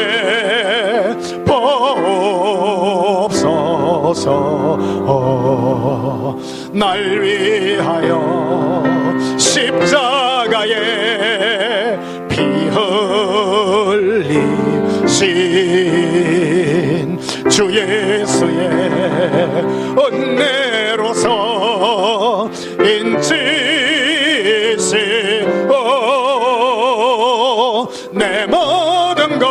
보옵소서. 날 위하여 십자가에 피 흘리신 주 예수의 은혜로서 인치시오. 내 모든 것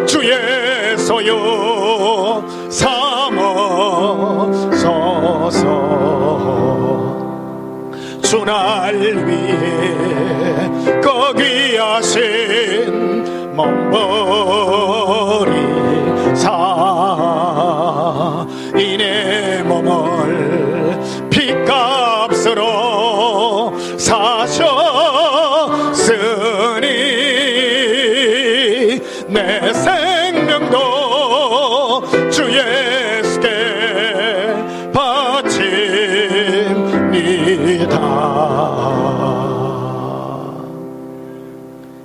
주 예수여 삼으소서. 주 날 위해 거귀하신 몸버리사 이 내 몸을 핏값으로 사셨으니 내 생명도 주 예수께 바칩니다.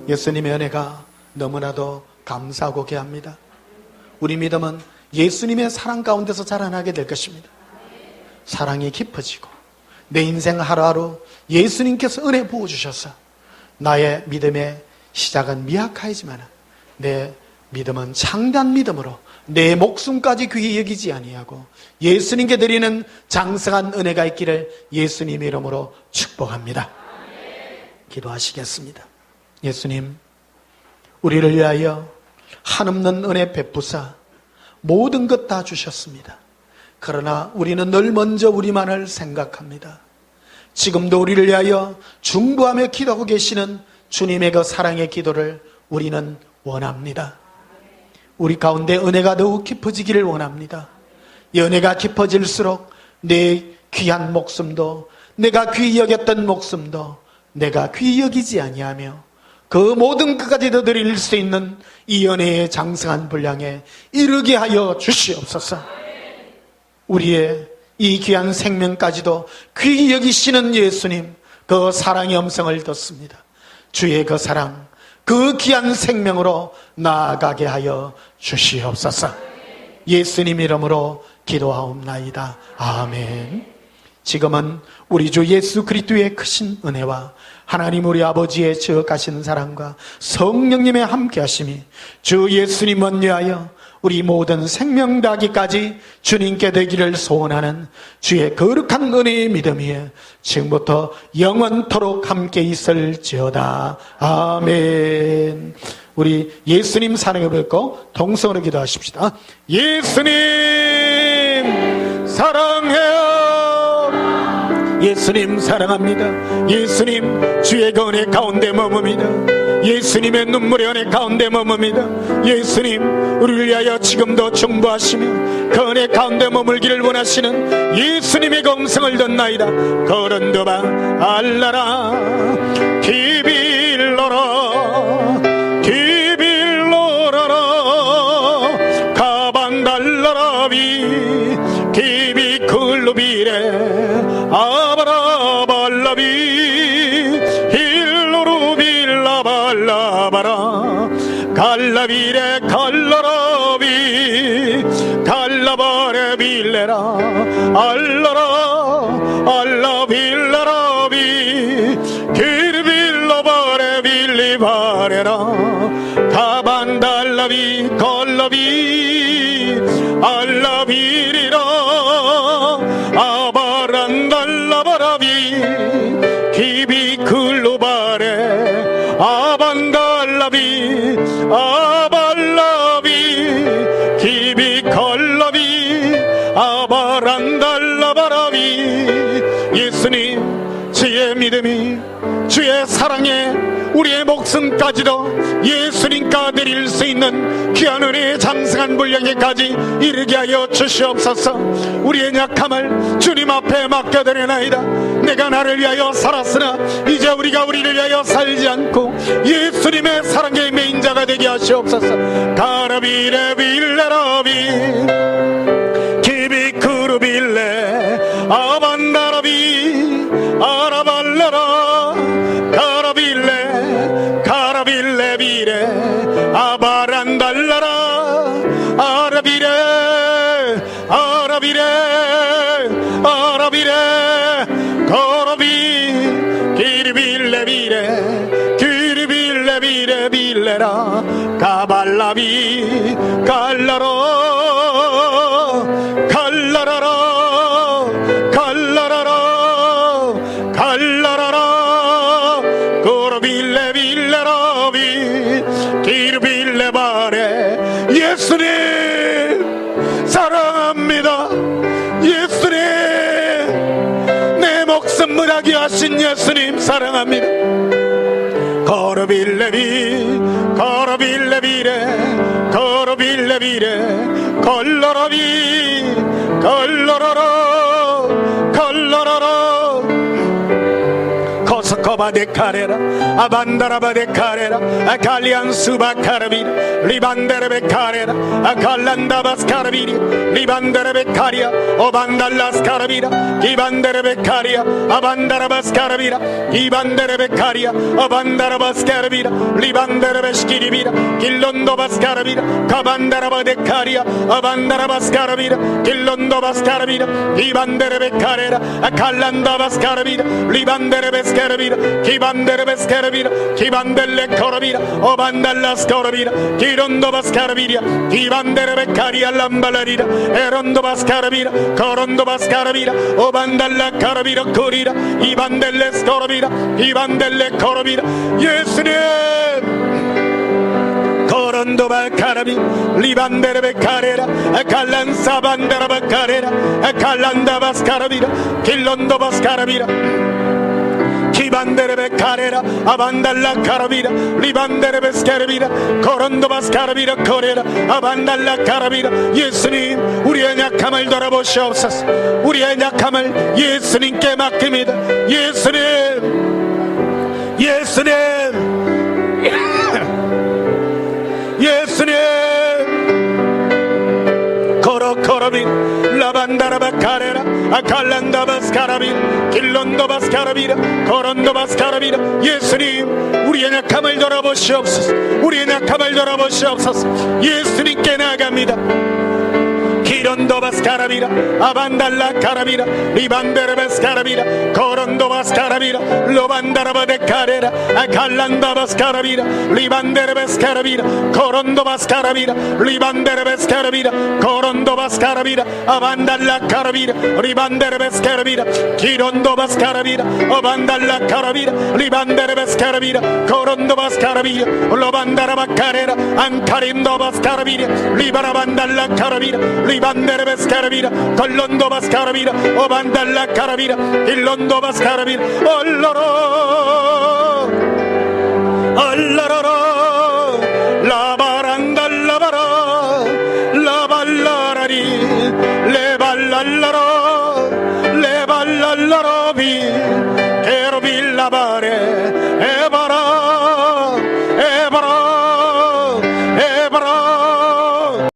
예수님의 은혜가 너무나도 감사하고 귀합니다. 우리 믿음은 예수님의 사랑 가운데서 자라나게 될 것입니다. 사랑이 깊어지고 내 인생 하루하루 예수님께서 은혜 부어주셔서 나의 믿음의 시작은 미약하지만 내 믿음은 창대한 믿음으로 내 목숨까지 귀히 여기지 아니하고 예수님께 드리는 장성한 은혜가 있기를 예수님 이름으로 축복합니다. 기도하시겠습니다. 예수님, 우리를 위하여 한없는 은혜 베푸사 모든 것 다 주셨습니다. 그러나 우리는 늘 먼저 우리만을 생각합니다. 지금도 우리를 위하여 중보하며 기도하고 계시는 주님의 그 사랑의 기도를 우리는 원합니다. 우리 가운데 은혜가 더욱 깊어지기를 원합니다. 이 은혜가 깊어질수록 내 귀한 목숨도, 내가 귀히 여겼던 목숨도 내가 귀히 여기지 아니하며 그 모든 것까지도 드릴 수 있는 이 은혜의 장성한 분량에 이르게 하여 주시옵소서. 우리의 이 귀한 생명까지도 귀히 여기시는 예수님, 그 사랑의 음성을 듣습니다. 주의 그 사랑, 그 귀한 생명으로 나아가게 하여 주시옵소서. 예수님 이름으로 기도하옵나이다. 아멘. 지금은 우리 주 예수 그리스도의 크신 은혜와 하나님 우리 아버지의 저가신 사랑과 성령님의 함께하심이 주 예수님을 위하여 우리 모든 생명 다하기까지 주님께 되기를 소원하는 주의 거룩한 은혜의 믿음 위에 지금부터 영원토록 함께 있을지어다. 아멘. 우리 예수님 사랑을 뵙고 동성으로 기도하십시다. 예수님 사랑해요. 예수님 사랑합니다. 예수님 주의 그 은혜 가운데 머뭅니다. 예수님의 눈물의 은혜 가운데 머뭅니다. 예수님 우리를 위하여 지금도 중보하시며 그 은혜 가운데 머물기를 원하시는 예수님의 그 음성을 듣나이다. 거른도바 알라라 기빌러라 기빌러라라 가방달라라비 기비클루비레 아바라발라비 힐로루빌라발라바라 갈라비레 갈라라비 갈라바레 빌레라 알라라 알라빌라라비 기르빌라바레 빌리바레라 가반달라비 걸라비 알라비리라 아바란달라바라비 기비클루바레 아반달라비 아발라비 기비컬라비 아바란달라바라비 예수님
주의 믿음이, 주의 사랑에 우리의 목숨까지도 예수님과 드릴 수 있는 귀한 은혜의 장성한 분량에까지 이르게 하여 주시옵소서. 우리의 약함을 주님 앞에 맡겨드리나이다. 내가 나를 위하여 살았으나 이제 우리가 우리를 위하여 살지 않고 예수님의 사랑의 메인자가 되게 하시옵소서. 가라비레 빌레라비 키비크루빌레 아반다라비 아라발레라 가라빌레 가라빌레 비레 아바란달라라 아라비레 아라비레 아라비레 거라비 기르빌레 비레 기르빌레 비레 빌레라 가발라비 갈라로 갈라라라 갈라라라 갈라라라 거라빌레 빌레라비 기르빌레 바레 예수님 사랑합니다. 예수님 내 목숨 무하게 하신 예수님 사랑합니다. 거르빌레비 거르빌레비레 거르빌레비레 걸러라비 걸러라라 걸러라라 코스코바데카레라 아반다라바데카레라 아칼리안수바카라비 리반데레베카레라 아칼란다바스카라비리 리반데레베카리아 오반달라스카라비라 기반데레베카리아 아반다라바스카라비라 이반데레베카리아 아반다라바스카라비라 리반데레베시키리비라 길론도바스카라비라 가반다라바데카리아 아반다라바스카라비라 길론도바스카라비라 이반데레베카레라 아칼란다바스카라비라 리반데레베스카라비라 기반데레베스카라비라 기반델레코라비라 오반달라스코라비라 기론도바스카라비라 기반데레베카리아 람발라리라 에론도바스카라비라 거론도바스카라비라 오반달라카라비라 코리라 이반델레스코라비라 이반델레코라비라 예수님 거론도바카라비 리반데레베카레라 칼란사반데라바카레라 칼란다바스카라비라 길론도바스카라비라 기반데레베카레라 아반달라카라비라 리반데레베스카라비라 거론도바스카라비라 코레라 아반달라카라비라 예수님 우리의 약함을 돌아보시옵소서. 우리의 약함을 예수님께 맡깁니다. 예수님 예수님 예수님 코로코로비 라반다라바카레라 아칼란다바스카라비 길론도바스카라비라 거론도바스카라비라 예수님 우리의 약함을 돌아보시옵소서. 우리의 약함을 돌아보시옵소서. 예수님께 나아갑니다. 기론도바스카라비라 아반달라카라비라 리반데레베스카라비라 거론도바스카라비라 로반다라바데카레라 아칼란다바스카라비라 리반데레베스카라비라 거론도바스카라비라 리반데레베스카라비라 거론도바스카라비라 아반달라카라비라 리반데레베스카라비라 기론도바스카라비라 아반달라카라비라 리반데레베스카라비라 거론도바스카라비라 로반다라바카레라 안카린도바스카라비라 리바라반달라카라비라 리반데레베스카라비라 걸론도바스카라비라 오반달라카라비라 일론도바스카라비라 얼러러 얼러러러 라바란달라바라 라발라라리 레발랄라라 레발랄라라비 게로빌라바